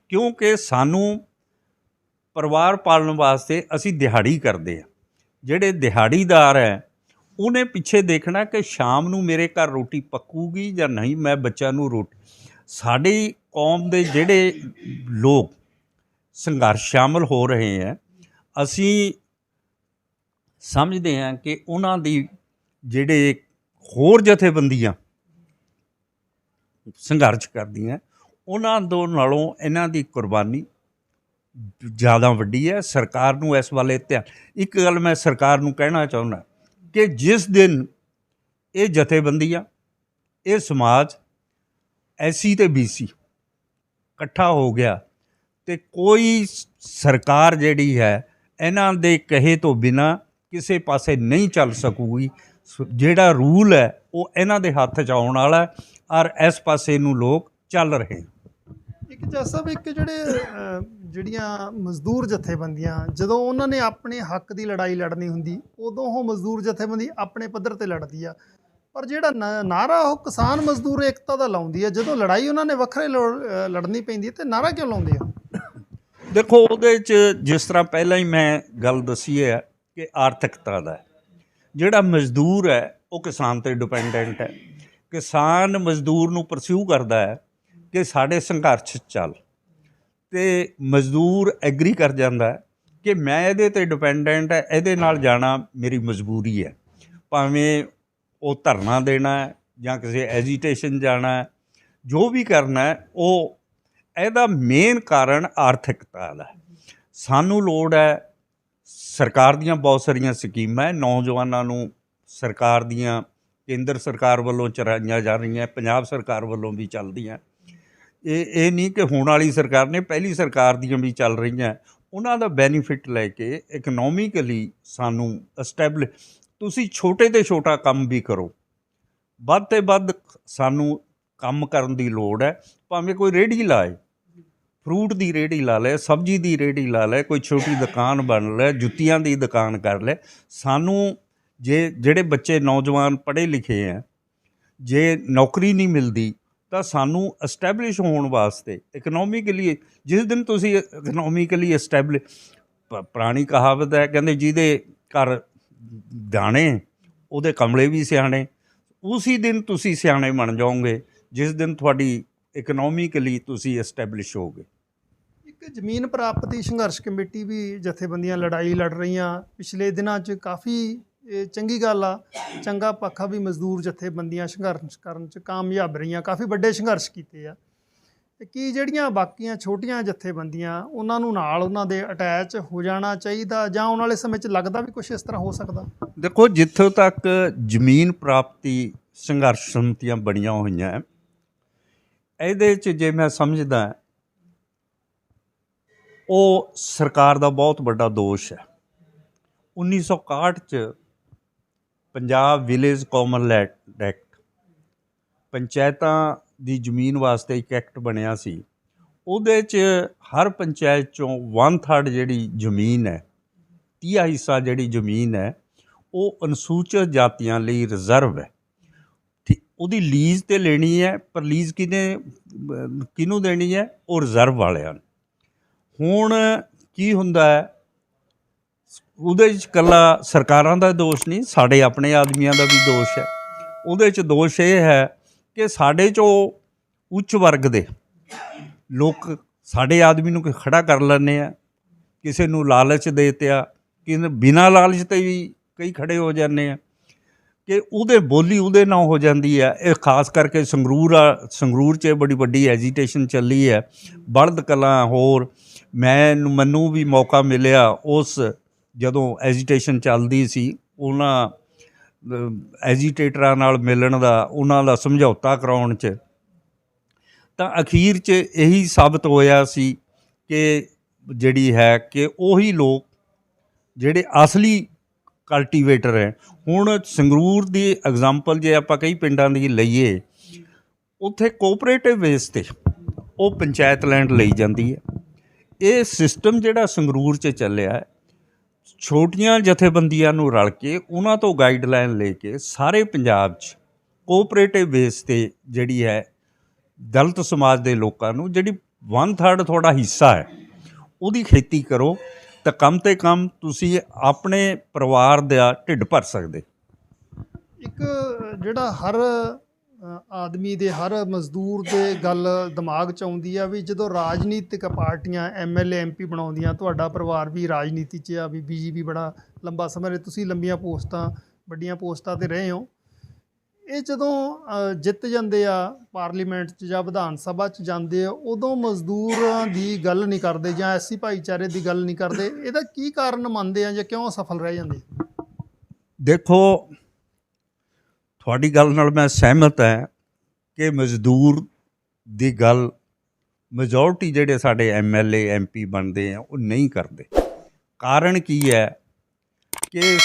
ਕਿਉਂਕਿ ਸਾਨੂੰ ਪਰਿਵਾਰ ਪਾਲਣ ਵਾਸਤੇ ਅਸੀਂ ਦਿਹਾੜੀ ਕਰਦੇ ਹਾਂ। ਜਿਹੜੇ ਦਿਹਾੜੀਦਾਰ ਹੈ ਉਹਨੇ ਪਿੱਛੇ ਦੇਖਣਾ ਕਿ ਸ਼ਾਮ ਨੂੰ ਮੇਰੇ ਘਰ ਰੋਟੀ ਪੱਕੂਗੀ ਜਾਂ ਨਹੀਂ, ਮੈਂ ਬੱਚਿਆਂ ਨੂੰ ਰੋਟੀ। ਸਾਡੀ ਕੌਮ ਦੇ ਜਿਹੜੇ ਲੋਕ ਸੰਘਰਸ਼ ਸ਼ਾਮਲ ਹੋ ਰਹੇ ਹੈ, ਅਸੀਂ ਸਮਝਦੇ ਹਾਂ ਕਿ ਉਹਨਾਂ ਦੀ ਜਿਹੜੇ ਹੋਰ ਜਥੇਬੰਦੀਆਂ ਸੰਘਰਸ਼ ਕਰਦੀਆਂ, ਉਹਨਾਂ ਦੋ ਨਾਲੋਂ ਇਹਨਾਂ ਦੀ ਕੁਰਬਾਨੀ ਜ਼ਿਆਦਾ ਵੱਡੀ ਹੈ। ਸਰਕਾਰ ਨੂੰ ਇਸ ਵੱਲ ਧਿਆਨ। ਇੱਕ ਗੱਲ ਮੈਂ ਸਰਕਾਰ ਨੂੰ ਕਹਿਣਾ ਚਾਹੁੰਦਾ ਕਿ ਜਿਸ ਦਿਨ ਇਹ ਜਥੇਬੰਦੀਆਂ, ਇਹ ਸਮਾਜ ਐਸਸੀ ਅਤੇ BC ਇਕੱਠਾ ਹੋ ਗਿਆ ਅਤੇ ਕੋਈ ਸਰਕਾਰ ਜਿਹੜੀ ਹੈ ਇਹਨਾਂ ਦੇ ਕਹੇ ਤੋਂ ਬਿਨਾਂ ਕਿਸੇ ਪਾਸੇ ਨਹੀਂ ਚੱਲ ਸਕੂਗੀ। ਜਿਹੜਾ ਰੂਲ ਹੈ ਉਹ ਇਹਨਾਂ ਦੇ ਹੱਥ 'ਚ ਆਉਣ ਵਾਲਾ ਹੈ ਔਰ ਇਸ ਪਾਸੇ ਨੂੰ ਲੋਕ ਚੱਲ ਰਹੇ। ਇੱਕ ਜੱਜ ਸਾਹਿਬ, ਇੱਕ ਜਿਹੜੀਆਂ ਮਜ਼ਦੂਰ ਜਥੇਬੰਦੀਆਂ, ਜਦੋਂ ਉਹਨਾਂ ਨੇ ਆਪਣੇ ਹੱਕ ਦੀ ਲੜਾਈ ਲੜਨੀ ਹੁੰਦੀ ਉਦੋਂ ਉਹ ਮਜ਼ਦੂਰ ਜਥੇਬੰਦੀ ਆਪਣੇ ਪੱਧਰ ਤੇ ਲੜਦੀ ਆ, ਪਰ ਜਿਹੜਾ ਨਾਰਾ ਉਹ ਕਿਸਾਨ ਮਜ਼ਦੂਰ ਏਕਤਾ ਦਾ ਲਾਉਂਦੀ ਆ, ਜਦੋਂ ਲੜਾਈ ਉਹਨਾਂ ਨੇ ਵੱਖਰੇ ਲੜਨੀ ਪੈਂਦੀ ਹੈ ਤੇ ਨਾਰਾ ਕਿਉਂ ਲਾਉਂਦੇ ਆ? ਦੇਖੋ, ਉਹਦੇ 'ਚ ਜਿਸ ਤਰ੍ਹਾਂ ਪਹਿਲਾਂ ਹੀ ਮੈਂ ਗੱਲ ਦੱਸੀ ਹੈ ਕਿ ਆਰਥਿਕਤਾ ਦਾ ਜਿਹੜਾ ਮਜ਼ਦੂਰ ਹੈ ਉਹ ਕਿਸਾਨ 'ਤੇ ਡਿਪੈਂਡੈਂਟ ਹੈ। ਕਿਸਾਨ ਮਜ਼ਦੂਰ ਨੂੰ ਪਰਸਿਊ ਕਰਦਾ ਹੈ ਕਿ ਸਾਡੇ ਸੰਘਰਸ਼ ਚੱਲ, ਅਤੇ ਮਜ਼ਦੂਰ ਐਗਰੀ ਕਰ ਜਾਂਦਾ ਹੈ ਕਿ ਮੈਂ ਇਹਦੇ 'ਤੇ ਡਿਪੈਂਡੈਂਟ ਹੈ, ਇਹਦੇ ਨਾਲ ਜਾਣਾ ਮੇਰੀ ਮਜਬੂਰੀ ਹੈ। ਭਾਵੇਂ ਉਹ ਧਰਨਾ ਦੇਣਾ ਹੈ ਜਾਂ ਕਿਸੇ ਐਜੀਟੇਸ਼ਨ ਜਾਣਾ ਹੈ, ਜੋ ਵੀ ਕਰਨਾ ਹੈ, ਉਹ ਇਹਦਾ ਮੇਨ ਕਾਰਨ ਆਰਥਿਕਤਾ ਦਾ। ਸਾਨੂੰ ਲੋੜ ਹੈ, ਸਰਕਾਰ ਦੀਆਂ ਬਹੁਤ ਸਾਰੀਆਂ ਸਕੀਮਾਂ ਹੈ, ਨੌਜਵਾਨਾਂ ਨੂੰ ਸਰਕਾਰ ਦੀਆਂ ਕੇਂਦਰ ਸਰਕਾਰ ਵੱਲੋਂ ਚਲਾਈਆਂ ਜਾ ਰਹੀਆਂ, ਪੰਜਾਬ ਸਰਕਾਰ ਵੱਲੋਂ ਵੀ ਚੱਲਦੀਆਂ। ਇਹ ਨਹੀਂ ਕਿ ਹੁਣ ਵਾਲੀ ਸਰਕਾਰ ਨੇ, ਪਹਿਲੀ ਸਰਕਾਰ ਦੀਆਂ ਵੀ ਚੱਲ ਰਹੀਆਂ। ਉਹਨਾਂ ਦਾ ਬੈਨੀਫਿਟ ਲੈ ਕੇ ਇਕਨੋਮਿਕਲੀ ਸਾਨੂੰ ਤੁਸੀਂ ਛੋਟੇ ਤੋਂ ਛੋਟਾ ਕੰਮ ਵੀ ਕਰੋ, ਵੱਧ ਤੋਂ ਵੱਧ ਸਾਨੂੰ ਕੰਮ ਕਰਨ ਦੀ ਲੋੜ ਹੈ। ਭਾਵੇਂ ਕੋਈ ਰੇਹੜੀ ਲਾਏ, ਫਰੂਟ ਦੀ ਰੇਹੜੀ ਲਾ ਲੈ, ਸਬਜ਼ੀ ਦੀ ਰੇਹੜੀ ਲਾ ਲੈ, ਕੋਈ ਛੋਟੀ ਦੁਕਾਨ ਬਣ ਲੈ, ਜੁੱਤੀਆਂ ਦੀ ਦੁਕਾਨ ਕਰ ਲੈ। ਸਾਨੂੰ ਜਿਹੜੇ ਬੱਚੇ ਨੌਜਵਾਨ ਪੜ੍ਹੇ ਲਿਖੇ ਹੈ, ਜੇ ਨੌਕਰੀ ਨਹੀਂ ਮਿਲਦੀ ਤਾਂ ਸਾਨੂੰ ਐਸਟੈਬਲਿਸ਼ ਹੋਣ ਵਾਸਤੇ ਇਕਨੋਮਿਕਲੀ, ਜਿਸ ਦਿਨ ਤੁਸੀਂ ਇਕਨੋਮਿਕਲੀ ਪੁਰਾਣੀ ਕਹਾਵਤ ਹੈ, ਕਹਿੰਦੇ ਜਿਹਦੇ ਘਰ ਦਾਣੇ ਉਹਦੇ ਕਮਲੇ ਵੀ ਸਿਆਣੇ। ਉਸੇ ਦਿਨ ਤੁਸੀਂ ਸਿਆਣੇ ਬਣ ਜਾਓਗੇ ਜਿਸ ਦਿਨ ਤੁਹਾਡੀ ਇਕਨੋਮਿਕਲੀ ਤੁਸੀਂ ਐਸਟੈਬਲਿਸ਼ ਹੋਗੇ। ਇੱਕ ਜ਼ਮੀਨ ਪ੍ਰਾਪਤੀ ਸੰਘਰਸ਼ ਕਮੇਟੀ ਵੀ ਜਥੇਬੰਦੀਆਂ ਲੜਾਈ ਲੜ ਰਹੀਆਂ ਪਿਛਲੇ ਦਿਨਾਂ 'ਚ, ਕਾਫੀ ਚੰਗੀ ਗੱਲ ਆ, ਚੰਗਾ ਪੱਖਾ ਵੀ ਮਜ਼ਦੂਰ ਜਥੇਬੰਦੀਆਂ ਸੰਘਰਸ਼ ਕਰਨ 'ਚ ਕਾਮਯਾਬ ਰਹੀਆਂ, ਕਾਫੀ ਵੱਡੇ ਸੰਘਰਸ਼ ਕੀਤੇ ਆ। ਤੇ ਕੀ ਜਿਹੜੀਆਂ ਬਾਕੀਆਂ ਛੋਟੀਆਂ ਜਥੇਬੰਦੀਆਂ ਉਹਨਾਂ ਨੂੰ ਨਾਲ ਉਹਨਾਂ ਦੇ ਅਟੈਚ ਹੋ ਜਾਣਾ ਚਾਹੀਦਾ, ਜਾਂ ਆਉਣ ਵਾਲੇ ਸਮੇਂ 'ਚ ਲੱਗਦਾ ਵੀ ਕੁਛ ਇਸ ਤਰ੍ਹਾਂ ਹੋ ਸਕਦਾ? ਦੇਖੋ, ਜਿੱਥੋਂ ਤੱਕ ਜ਼ਮੀਨ ਪ੍ਰਾਪਤੀ ਸੰਘਰਸ਼ ਸਮਿਤੀਆਂ ਬਣੀਆਂ ਹੋਈਆਂ, ਇਹਦੇ 'ਚ ਜੇ ਮੈਂ ਸਮਝਦਾ ਉਹ ਸਰਕਾਰ ਦਾ ਬਹੁਤ ਵੱਡਾ ਦੋਸ਼ ਹੈ। 1961 'ਚ Punjab village common land act, ਪੰਚਾਇਤਾਂ ਦੀ ਜ਼ਮੀਨ ਵਾਸਤੇ ਇੱਕ ਐਕਟ ਬਣਿਆ ਸੀ। ਉਹਦੇ 'ਚ ਹਰ ਪੰਚਾਇਤ 'ਚੋਂ 1/3 ਜਿਹੜੀ ਜ਼ਮੀਨ ਹੈ, 30 ਹਿੱਸਾ ਜਿਹੜੀ ਜ਼ਮੀਨ ਹੈ, ਉਹ ਅਨੁਸੂਚਿਤ ਜਾਤੀਆਂ ਲਈ ਰਿਜ਼ਰਵ ਹੈ। ਉਹਦੀ ਲੀਜ਼ 'ਤੇ ਲੈਣੀ ਹੈ, ਪਰ ਲੀਜ਼ ਕਿਹਨੂੰ ਦੇਣੀ ਹੈ? ਉਹ ਰਿਜ਼ਰਵ ਵਾਲਿਆਂ ਨੂੰ। ਹੁਣ ਕੀ ਹੁੰਦਾ ਹੈ, ਉਹਦੇ 'ਚ ਇਕੱਲਾ ਸਰਕਾਰਾਂ ਦਾ ਦੋਸ਼ ਨਹੀਂ, ਸਾਡੇ ਆਪਣੇ ਆਦਮੀਆਂ ਦਾ ਵੀ ਦੋਸ਼ ਹੈ। ਉਹਦੇ 'ਚ ਦੋਸ਼ ਇਹ ਹੈ ਕਿ ਸਾਡੇ 'ਚੋਂ ਉੱਚ ਵਰਗ ਦੇ ਲੋਕ ਸਾਡੇ ਆਦਮੀ ਨੂੰ ਖੜ੍ਹਾ ਕਰ ਲੈਂਦੇ ਆ, ਕਿਸੇ ਨੂੰ ਲਾਲਚ ਦੇ ਤਿਆ, ਕਿਸੇ ਬਿਨਾਂ ਲਾਲਚ 'ਤੇ ਵੀ ਕਈ ਖੜ੍ਹੇ ਹੋ ਜਾਂਦੇ ਆ ਕਿ ਉਹਦੇ ਬੋਲੀ ਉਹਦੇ ਨਾਲ ਹੋ ਜਾਂਦੀ ਹੈ। ਇਹ ਖਾਸ ਕਰਕੇ ਸੰਗਰੂਰ 'ਚ ਬੜੀ ਵੱਡੀ ਐਜੀਟੇਸ਼ਨ ਚੱਲੀ ਹੈ, ਬਲਦ ਕਲਾਂ ਹੋਰ। ਮੈਨੂੰ ਵੀ ਮੌਕਾ ਮਿਲਿਆ ਉਸ ਜਦੋਂ ਐਜੀਟੇਸ਼ਨ ਚੱਲਦੀ ਸੀ, ਉਹਨਾਂ ਐਜੀਟੇਟਰਾਂ ਨਾਲ ਮਿਲਣ ਦਾ, ਉਹਨਾਂ ਦਾ ਸਮਝੌਤਾ ਕਰਾਉਣ 'ਚ, ਤਾਂ ਅਖੀਰ 'ਚ ਇਹੀ ਸਾਬਤ ਹੋਇਆ ਸੀ ਕਿ ਜਿਹੜੀ ਹੈ ਕਿ ਉਹੀ ਲੋਕ ਜਿਹੜੇ ਅਸਲੀ ਕਲਟੀਵੇਟਰ ਹੈ। ਹੁਣ ਸੰਗਰੂਰ ਦੀ ਐਗਜ਼ਾਮਪਲ ਜੇ ਆਪਾਂ ਕਈ ਪਿੰਡਾਂ ਦੀ ਲਈਏ, ਉੱਥੇ ਕੋਆਪਰੇਟਿਵ ਬੇਸ 'ਤੇ ਉਹ ਪੰਚਾਇਤ ਲੈਂਡ ਲਈ ਜਾਂਦੀ ਹੈ। ਇਹ ਸਿਸਟਮ ਜਿਹੜਾ ਸੰਗਰੂਰ 'ਚ ਚੱਲਿਆ, ਛੋਟੀਆਂ ਜਥੇਬੰਦੀਆਂ ਨੂੰ ਰਲ ਕੇ ਉਹਨਾਂ ਤੋਂ ਗਾਈਡਲਾਈਨ ਲੈ ਕੇ ਸਾਰੇ ਪੰਜਾਬ 'ਚ ਕੋਆਪਰੇਟਿਵ ਬੇਸ 'ਤੇ ਜਿਹੜੀ ਹੈ ਦਲਿਤ ਸਮਾਜ ਦੇ ਲੋਕਾਂ ਨੂੰ ਜਿਹੜੀ 1/3 ਤੁਹਾਡਾ ਹਿੱਸਾ ਹੈ ਉਹਦੀ ਖੇਤੀ ਕਰੋ, ਤਾਂ ਕਮ ਤੋਂ ਕਮ ਤੁਸੀਂ ਆਪਣੇ ਪਰਿਵਾਰ ਦਾ ਢਿੱਡ ਭਰ ਸਕਦੇ। ਇੱਕ ਜਿਹੜਾ ਹਰ ਆਦਮੀ ਦੇ, ਹਰ ਮਜ਼ਦੂਰ ਦੇ ਗੱਲ ਦਿਮਾਗ 'ਚ ਆਉਂਦੀ ਆ ਵੀ ਜਦੋਂ ਰਾਜਨੀਤਿਕ ਪਾਰਟੀਆਂ MLA MP ਬਣਾਉਂਦੀਆਂ, ਤੁਹਾਡਾ ਪਰਿਵਾਰ ਵੀ ਰਾਜਨੀਤੀ 'ਚ ਆ, ਵੀ BJP ਬੜਾ ਲੰਬਾ ਸਮਾਂ ਰਹੇ, ਤੁਸੀਂ ਲੰਬੀਆਂ ਪੋਸਟਾਂ, ਵੱਡੀਆਂ ਪੋਸਟਾਂ 'ਤੇ ਰਹੇ ਹੋ। ਇਹ ਜਦੋਂ ਜਿੱਤ ਜਾਂਦੇ ਆ ਪਾਰਲੀਮੈਂਟ 'ਚ ਜਾਂ ਵਿਧਾਨ ਸਭਾ 'ਚ ਜਾਂਦੇ ਆ, ਉਦੋਂ ਮਜ਼ਦੂਰਾਂ ਦੀ ਗੱਲ ਨਹੀਂ ਕਰਦੇ ਜਾਂ SC ਭਾਈਚਾਰੇ ਦੀ ਗੱਲ ਨਹੀਂ ਕਰਦੇ। ਇਹਦਾ ਕੀ ਕਾਰਨ ਮੰਨਦੇ ਆ ਜਾਂ ਕਿਉਂ ਅਸਫਲ ਰਹਿ ਜਾਂਦੇ? ਦੇਖੋ, ਤੁਹਾਡੀ ਗੱਲ ਨਾਲ ਮੈਂ ਸਹਿਮਤ ਹੈ ਕਿ ਮਜ਼ਦੂਰ ਦੀ ਗੱਲ ਮੈਜੋਰਟੀ ਜਿਹੜੇ ਸਾਡੇ MLA MP ਬਣਦੇ ਆ ਉਹ ਨਹੀਂ ਕਰਦੇ। ਕਾਰਨ ਕੀ ਹੈ ਕਿ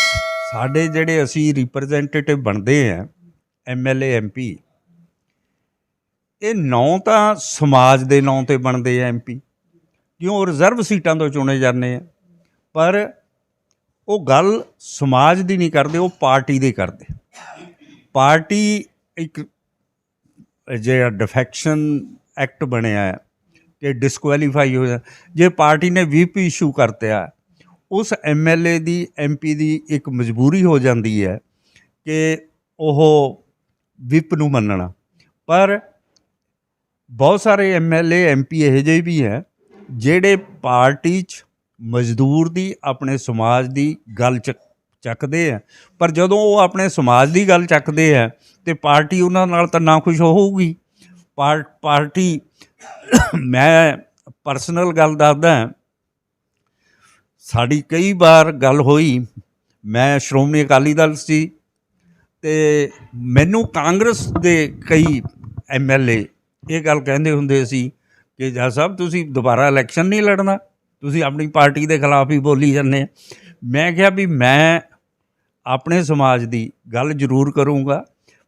ਸਾਡੇ ਜਿਹੜੇ ਅਸੀਂ ਰਿਪਰੈਜ਼ੈਂਟੇਟਿਵ ਬਣਦੇ ਹਾਂ MLA MP, ਇਹ ਨਾਂ ਤਾਂ ਸਮਾਜ ਦੇ ਨਾਂ 'ਤੇ ਬਣਦੇ ਆ MP, ਕਿਉਂ ਰਿਜ਼ਰਵ ਸੀਟਾਂ ਤੋਂ ਚੁਣੇ ਜਾਂਦੇ ਆ, ਪਰ ਉਹ ਗੱਲ ਸਮਾਜ ਦੀ ਨਹੀਂ ਕਰਦੇ, ਉਹ ਪਾਰਟੀ ਦੀ ਕਰਦੇ। ਪਾਰਟੀ ਇੱਕ ਜਿਹੜਾ ਡਿਫੈਕਸ਼ਨ ਐਕਟ ਬਣਿਆ ਹੈ ਕਿ ਡਿਸਕੁਆਲੀਫਾਈ ਹੋ ਜਾ, ਜੇ ਪਾਰਟੀ ਨੇ WHIP ਇਸ਼ੂ ਕਰਤਿਆ, ਉਸ MLA ਦੀ MP ਦੀ ਇੱਕ ਮਜਬੂਰੀ ਹੋ ਜਾਂਦੀ ਹੈ ਕਿ ਉਹ WHIP ਨੂੰ ਮੰਨਣਾ। ਪਰ ਬਹੁਤ ਸਾਰੇ MLA MP ਇਹੋ ਜਿਹੇ ਵੀ ਹੈ ਜਿਹੜੇ ਪਾਰਟੀ 'ਚ ਮਜ਼ਦੂਰ ਦੀ, ਆਪਣੇ ਸਮਾਜ ਦੀ ਗੱਲ ਚੱਕਦੇ ਆ, ਪਰ ਜਦੋਂ ਉਹ ਆਪਣੇ ਸਮਾਜ ਦੀ ਗੱਲ ਚੱਕਦੇ ਆ ਤੇ ਪਾਰਟੀ ਉਹਨਾਂ ਨਾਲ ਤਾਂ ਨਾ ਖੁਸ਼ ਹੋਊਗੀ। ਪਾਰਟੀ ਮੈਂ ਪਰਸਨਲ ਗੱਲ ਦੱਸਦਾ, ਸਾਡੀ ਕਈ ਵਾਰ ਗੱਲ ਹੋਈ, ਮੈਂ ਸ਼੍ਰੋਮਣੀ ਅਕਾਲੀ ਦਲ ਸੀ ਅਤੇ ਮੈਨੂੰ ਕਾਂਗਰਸ ਦੇ ਕਈ MLA ਇਹ ਗੱਲ ਕਹਿੰਦੇ ਹੁੰਦੇ ਸੀ ਕਿ ਜੱਜ ਸਾਹਿਬ ਤੁਸੀਂ ਦੁਬਾਰਾ ਇਲੈਕਸ਼ਨ ਨਹੀਂ ਲੜਨਾ, ਤੁਸੀਂ ਆਪਣੀ ਪਾਰਟੀ ਦੇ ਖਿਲਾਫ ਹੀ ਬੋਲੀ ਜਾਂਦੇ। ਮੈਂ ਕਿਹਾ ਵੀ ਮੈਂ ਆਪਣੇ ਸਮਾਜ ਦੀ ਗੱਲ ਜ਼ਰੂਰ ਕਰੂੰਗਾ,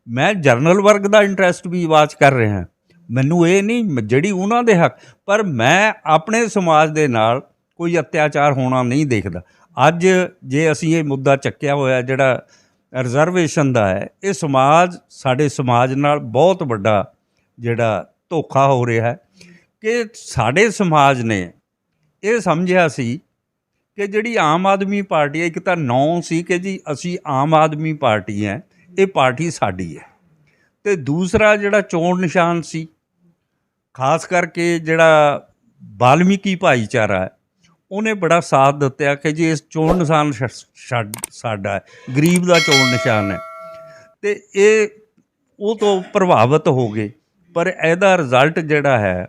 ਮੈਂ ਜਰਨਲ ਵਰਗ ਦਾ ਇੰਟਰਸਟ ਵੀ ਆਵਾਜ਼ ਕਰ ਰਿਹਾ, ਮੈਨੂੰ ਇਹ ਨਹੀਂ ਜਿਹੜੀ ਉਹਨਾਂ ਦੇ ਹੱਕ, ਪਰ ਮੈਂ ਆਪਣੇ ਸਮਾਜ ਦੇ ਨਾਲ ਕੋਈ ਅਤਿਆਚਾਰ ਹੋਣਾ ਨਹੀਂ ਦੇਖਦਾ। ਅੱਜ ਜੇ ਅਸੀਂ ਇਹ ਮੁੱਦਾ ਚੱਕਿਆ ਹੋਇਆ ਜਿਹੜਾ ਰਿਜ਼ਰਵੇਸ਼ਨ ਦਾ ਹੈ, ਇਹ ਸਾਡੇ ਸਮਾਜ ਨਾਲ ਬਹੁਤ ਵੱਡਾ ਜਿਹੜਾ ਧੋਖਾ ਹੋ ਰਿਹਾ ਹੈ ਕਿ ਸਾਡੇ ਸਮਾਜ ਨੇ ਇਹ ਸਮਝਿਆ ਸੀ ਕਿ ਜਿਹੜੀ ਆਮ ਆਦਮੀ ਪਾਰਟੀ ਹੈ, ਇੱਕ ਤਾਂ ਨਾਂ ਸੀ ਕਿ ਜੀ ਅਸੀਂ ਆਮ ਆਦਮੀ ਪਾਰਟੀ ਹੈ, ਇਹ ਪਾਰਟੀ ਸਾਡੀ ਹੈ, ਅਤੇ ਦੂਸਰਾ ਜਿਹੜਾ ਚੋਣ ਨਿਸ਼ਾਨ ਸੀ, ਖਾਸ ਕਰਕੇ ਜਿਹੜਾ ਵਾਲਮੀਕੀ ਭਾਈਚਾਰਾ ਹੈ, ਉਹਨੇ ਬੜਾ ਸਾਥ ਦਿੱਤਾ ਕਿ ਜੀ ਇਸ ਚੋਣ ਨਿਸ਼ਾਨ ਸਾਡਾ ਹੈ, ਗਰੀਬ ਦਾ ਚੋਣ ਨਿਸ਼ਾਨ ਹੈ, ਅਤੇ ਇਹ ਉਹ ਤੋਂ ਪ੍ਰਭਾਵਿਤ ਹੋ ਗਏ। ਪਰ ਇਹਦਾ ਰਿਜ਼ਲਟ ਜਿਹੜਾ ਹੈ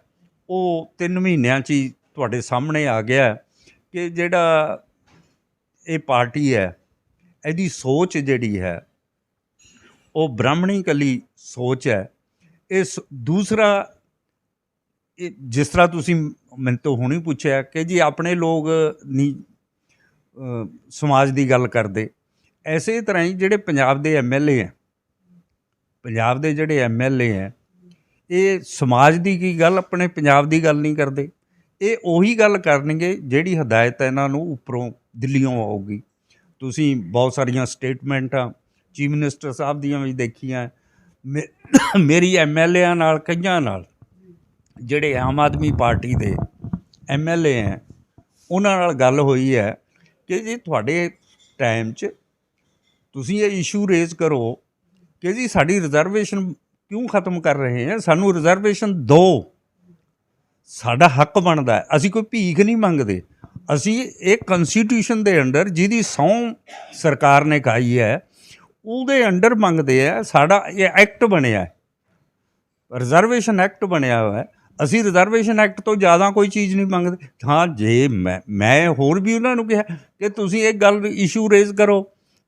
ਉਹ 3 ਮਹੀਨਿਆਂ 'ਚ ਹੀ ਤੁਹਾਡੇ ਸਾਹਮਣੇ ਆ ਗਿਆ ਕਿ ਜਿਹੜਾ ਇਹ ਪਾਰਟੀ ਹੈ, ਇਹਦੀ ਸੋਚ ਜਿਹੜੀ ਹੈ ਉਹ ਬ੍ਰਾਹਮਣੀਕਲੀ ਸੋਚ ਹੈ। ਦੂਸਰਾ ਇਹ ਜਿਸ ਤਰ੍ਹਾਂ ਤੁਸੀਂ ਮੈਨੂੰ ਤੋਂ ਹੁਣੀ ਪੁੱਛਿਆ ਕਿ ਜੀ ਆਪਣੇ ਲੋਕ ਨਹੀਂ ਸਮਾਜ ਦੀ ਗੱਲ ਕਰਦੇ, ਐਸੇ ਤਰ੍ਹਾਂ ਹੀ ਜਿਹੜੇ ਪੰਜਾਬ ਦੇ MLA ਹੈ, ਪੰਜਾਬ ਦੇ ਜਿਹੜੇ MLA ਹੈ, ਇਹ ਸਮਾਜ ਦੀ ਕੀ ਗੱਲ, ਆਪਣੇ ਪੰਜਾਬ ਦੀ ਗੱਲ ਨਹੀਂ ਕਰਦੇ। ਇਹ ਉਹੀ ਗੱਲ ਕਰਨਗੇ ਜਿਹੜੀ ਹਦਾਇਤ ਇਹਨਾਂ ਨੂੰ ਉੱਪਰੋਂ ਦਿੱਲੀੋਂ ਆਊਗੀ। ਤੁਸੀਂ ਬਹੁਤ ਸਾਰੀਆਂ ਸਟੇਟਮੈਂਟਾਂ ਚੀਫ ਮਿਨਿਸਟਰ ਸਾਹਿਬ ਦੀਆਂ ਵੀ ਦੇਖੀਆਂ, ਮੇਰੀ MLA ਨਾਲ ਕਈਆਂ ਨਾਲ ਜਿਹੜੇ ਆਮ ਆਦਮੀ ਪਾਰਟੀ ਦੇ MLA ਹੈ, ਉਹਨਾਂ ਨਾਲ ਗੱਲ ਹੋਈ ਹੈ ਕਿ ਜੀ ਤੁਹਾਡੇ ਟਾਈਮ 'ਚ ਤੁਸੀਂ ਇਹ ਇਸ਼ੂ ਰੇਜ਼ ਕਰੋ ਕਿ ਜੀ ਸਾਡੀ ਰਿਜ਼ਰਵੇਸ਼ਨ ਕਿਉਂ ਖ਼ਤਮ ਕਰ ਰਹੇ ਹੈ, ਸਾਨੂੰ ਰਿਜ਼ਰਵੇਸ਼ਨ ਦਿਓ, ਸਾਡਾ ਹੱਕ ਬਣਦਾ ਹੈ, ਅਸੀਂ ਕੋਈ ਭੀਖ ਨਹੀਂ ਮੰਗਦੇ, ਅਸੀਂ ਇਹ ਕਨਸਟੀਟਿਊਸ਼ਨ ਦੇ ਅੰਡਰ ਜਿਹਦੀ ਸਹੁੰ ਸਰਕਾਰ ਨੇ ਖਾਈ ਹੈ ਉਹਦੇ ਅੰਡਰ ਮੰਗਦੇ ਆ। ਸਾਡਾ ਇਹ ਐਕਟ ਬਣਿਆ, ਰਿਜ਼ਰਵੇਸ਼ਨ ਐਕਟ ਬਣਿਆ ਹੋਇਆ, ਅਸੀਂ ਰਿਜ਼ਰਵੇਸ਼ਨ ਐਕਟ ਤੋਂ ਜ਼ਿਆਦਾ ਕੋਈ ਚੀਜ਼ ਨਹੀਂ ਮੰਗਦੇ। ਹਾਂ, ਜੇ ਮੈਂ ਹੋਰ ਵੀ ਉਹਨਾਂ ਨੂੰ ਕਿਹਾ ਕਿ ਤੁਸੀਂ ਇਹ ਗੱਲ ਇਸ਼ੂ ਰੇਜ਼ ਕਰੋ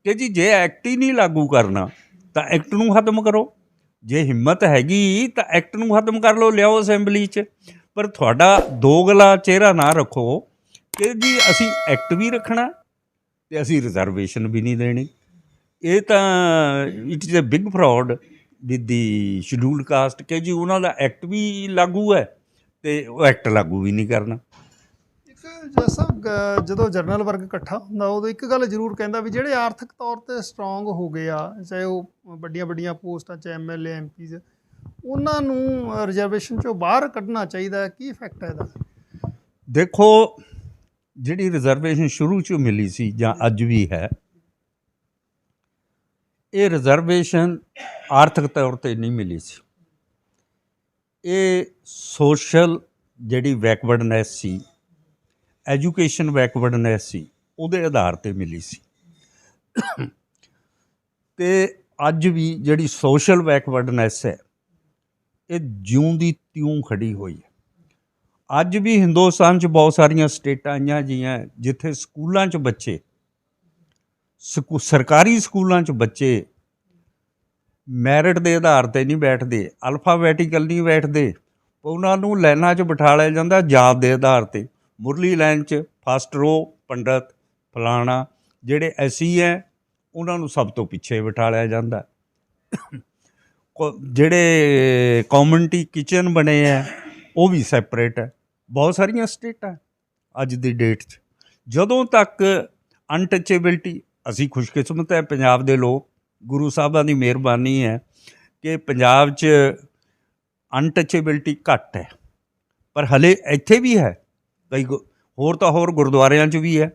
ਕਿ ਜੀ ਜੇ ਐਕਟ ਹੀ ਨਹੀਂ ਲਾਗੂ ਕਰਨਾ ਤਾਂ ਐਕਟ ਨੂੰ ਖਤਮ ਕਰੋ, ਜੇ ਹਿੰਮਤ ਹੈਗੀ ਤਾਂ ਐਕਟ ਨੂੰ ਖਤਮ ਕਰ ਲਓ, ਲਿਆਓ ਅਸੈਂਬਲੀ 'ਚ। ਪਰ ਤੁਹਾਡਾ ਦੋਗਲਾ ਚਿਹਰਾ ਨਾ ਰੱਖੋ ਕਿ ਜੀ ਅਸੀਂ ਐਕਟ ਵੀ ਰੱਖਣਾ ਅਤੇ ਅਸੀਂ ਰਿਜ਼ਰਵੇਸ਼ਨ ਵੀ ਨਹੀਂ ਦੇਣੀ। ਇਹ ਤਾਂ it is a big fraud with the scheduled caste ਕਿ ਜੀ ਉਹਨਾਂ ਦਾ ਐਕਟ ਵੀ ਲਾਗੂ ਹੈ ਅਤੇ ਉਹ ਐਕਟ ਲਾਗੂ ਵੀ ਨਹੀਂ ਕਰਨਾ। ਜੈਸਾ ਜਦੋਂ ਜਰਨਲ ਵਰਗ ਇਕੱਠਾ ਹੁੰਦਾ ਉਦੋਂ ਇੱਕ ਗੱਲ ਜ਼ਰੂਰ ਕਹਿੰਦਾ ਵੀ ਜਿਹੜੇ ਆਰਥਿਕ ਤੌਰ 'ਤੇ ਸਟਰੋਂਗ ਹੋ ਗਏ ਆ, ਚਾਹੇ ਉਹ ਵੱਡੀਆਂ ਵੱਡੀਆਂ ਪੋਸਟਾਂ 'ਚ MLA MPs, ਉਹਨਾਂ ਨੂੰ ਰਿਜ਼ਰਵੇਸ਼ਨ 'ਚੋਂ ਬਾਹਰ ਕੱਢਣਾ ਚਾਹੀਦਾ। ਕੀ ਇਫੈਕਟ ਹੈ ਇਹਦਾ? ਦੇਖੋ, ਜਿਹੜੀ ਰਿਜ਼ਰਵੇਸ਼ਨ ਸ਼ੁਰੂ 'ਚੋਂ ਮਿਲੀ ਸੀ ਜਾਂ ਅੱਜ ਵੀ ਹੈ, ਇਹ ਰਿਜ਼ਰਵੇਸ਼ਨ ਆਰਥਿਕ ਤੌਰ 'ਤੇ ਨਹੀਂ ਮਿਲੀ ਸੀ, ਇਹ ਸੋਸ਼ਲ ਜਿਹੜੀ ਬੈਕਵਰਡਨੈਸ ਸੀ, ਐਜੂਕੇਸ਼ਨ ਬੈਕਵਰਡਨੈਸ ਸੀ, ਉਹਦੇ ਆਧਾਰ 'ਤੇ ਮਿਲੀ ਸੀ। ਅਤੇ ਅੱਜ ਵੀ ਜਿਹੜੀ ਸੋਸ਼ਲ ਬੈਕਵਰਡਨੈਸ ਹੈ ਇਹ ਜਿਉਂ ਦੀ ਤਿਉਂ ਖੜੀ ਹੋਈ ਹੈ। ਅੱਜ ਵੀ ਹਿੰਦੁਸਤਾਨ 'ਚ ਬਹੁਤ ਸਾਰੀਆਂ ਸਟੇਟਾਂ ਆਈਆਂ ਜੀਆਂ ਜਿੱਥੇ ਸਕੂਲਾਂ 'ਚ ਬੱਚੇ, ਸਰਕਾਰੀ ਸਕੂਲਾਂ 'ਚ ਬੱਚੇ ਮੈਰਿਟ ਦੇ ਆਧਾਰ 'ਤੇ ਨਹੀਂ ਬੈਠਦੇ, ਅਲਫਾਬੈਟੀਕਲ ਨਹੀਂ ਬੈਠਦੇ, ਉਹਨਾਂ ਨੂੰ ਲਾਈਨਾਂ 'ਚ ਬਿਠਾ ਲਿਆ ਜਾਂਦਾ ਜਾਤ ਦੇ ਆਧਾਰ 'ਤੇ। ਮੁਰਲੀ ਲਾਈਨ 'ਚ ਫਸਟ ਰੋ ਪੰਡਤ, ਫਲਾਣਾ। ਜਿਹੜੇ ਐਸੀ ਹੈ ਉਹਨਾਂ ਨੂੰ ਸਭ ਤੋਂ ਪਿੱਛੇ ਬਿਠਾਲਿਆ ਜਾਂਦਾ। ਜਿਹੜੇ ਕਮਿਊਨਿਟੀ ਕਿਚਨ ਬਣੇ ਹੈ ਉਹ ਵੀ ਸੈਪਰੇਟ ਹੈ। ਬਹੁਤ ਸਾਰੀਆਂ ਸਟੇਟਾਂ ਅੱਜ ਦੀ ਡੇਟ 'ਚ। ਜਦੋਂ ਤੱਕ ਅਨਟੱਚੇਬਿਲਟੀ, ਅਸੀਂ ਖੁਸ਼ਕਿਸਮਤ ਹੈ ਪੰਜਾਬ ਦੇ ਲੋਕ, ਗੁਰੂ ਸਾਹਿਬਾਂ ਦੀ ਮਿਹਰਬਾਨੀ ਹੈ ਕਿ ਪੰਜਾਬ 'ਚ ਅਨਟੱਚੇਬਿਲਟੀ ਘੱਟ ਹੈ, ਪਰ ਹਲੇ ਇੱਥੇ ਵੀ ਹੈ। ਕਈ ਹੋਰ ਤਾਂ ਹੋਰ ਗੁਰਦੁਆਰਿਆਂ 'ਚ ਵੀ ਹੈ।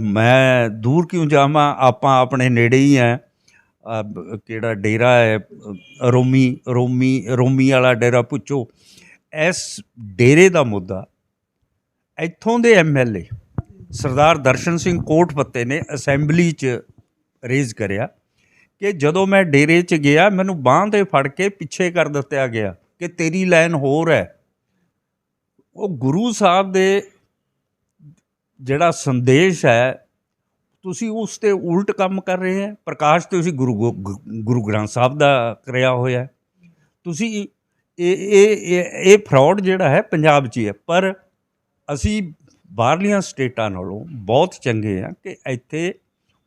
ਮੈਂ ਦੂਰ ਕਿਉਂ ਜਾਵਾਂ, ਆਪਾਂ ਆਪਣੇ ਨੇੜੇ ਹੀ ਹੈ। ਕਿਹੜਾ ਡੇਰਾ ਹੈ, ਰੋਮੀ ਵਾਲਾ ਡੇਰਾ ਭੁੱਚੋ। ਇਸ ਡੇਰੇ ਦਾ ਮੁੱਦਾ ਇੱਥੋਂ ਦੇ MLA ਸਰਦਾਰ ਦਰਸ਼ਨ ਸਿੰਘ ਕੋਟਪੱਤੇ ਨੇ ਅਸੈਂਬਲੀ 'ਚ ਰੇਜ਼ ਕਰਿਆ ਕਿ ਜਦੋਂ ਮੈਂ ਡੇਰੇ 'ਚ ਗਿਆ ਮੈਨੂੰ ਬਾਂਹ 'ਤੇ ਫੜ ਕੇ ਪਿੱਛੇ ਕਰ ਦਿੱਤਾ ਗਿਆ ਕਿ ਤੇਰੀ ਲਾਈਨ ਹੋਰ ਹੈ। ਉਹ ਗੁਰੂ ਸਾਹਿਬ ਦੇ ਜਿਹੜਾ ਸੰਦੇਸ਼ ਹੈ ਤੁਸੀਂ ਉਸ 'ਤੇ ਉਲਟ ਕੰਮ ਕਰ ਰਹੇ ਹੈ। ਪ੍ਰਕਾਸ਼ ਤੁਸੀਂ ਗੁਰੂ ਗ੍ਰੰਥ ਸਾਹਿਬ ਦਾ ਕਰਿਆ ਹੋਇਆ। ਤੁਸੀਂ ਇਹ ਫਰਾਡ ਜਿਹੜਾ ਹੈ ਪੰਜਾਬ 'ਚ ਹੀ ਹੈ। ਪਰ ਅਸੀਂ ਬਾਹਰਲੀਆਂ ਸਟੇਟਾਂ ਨਾਲੋਂ ਬਹੁਤ ਚੰਗੇ ਹਾਂ ਕਿ ਇੱਥੇ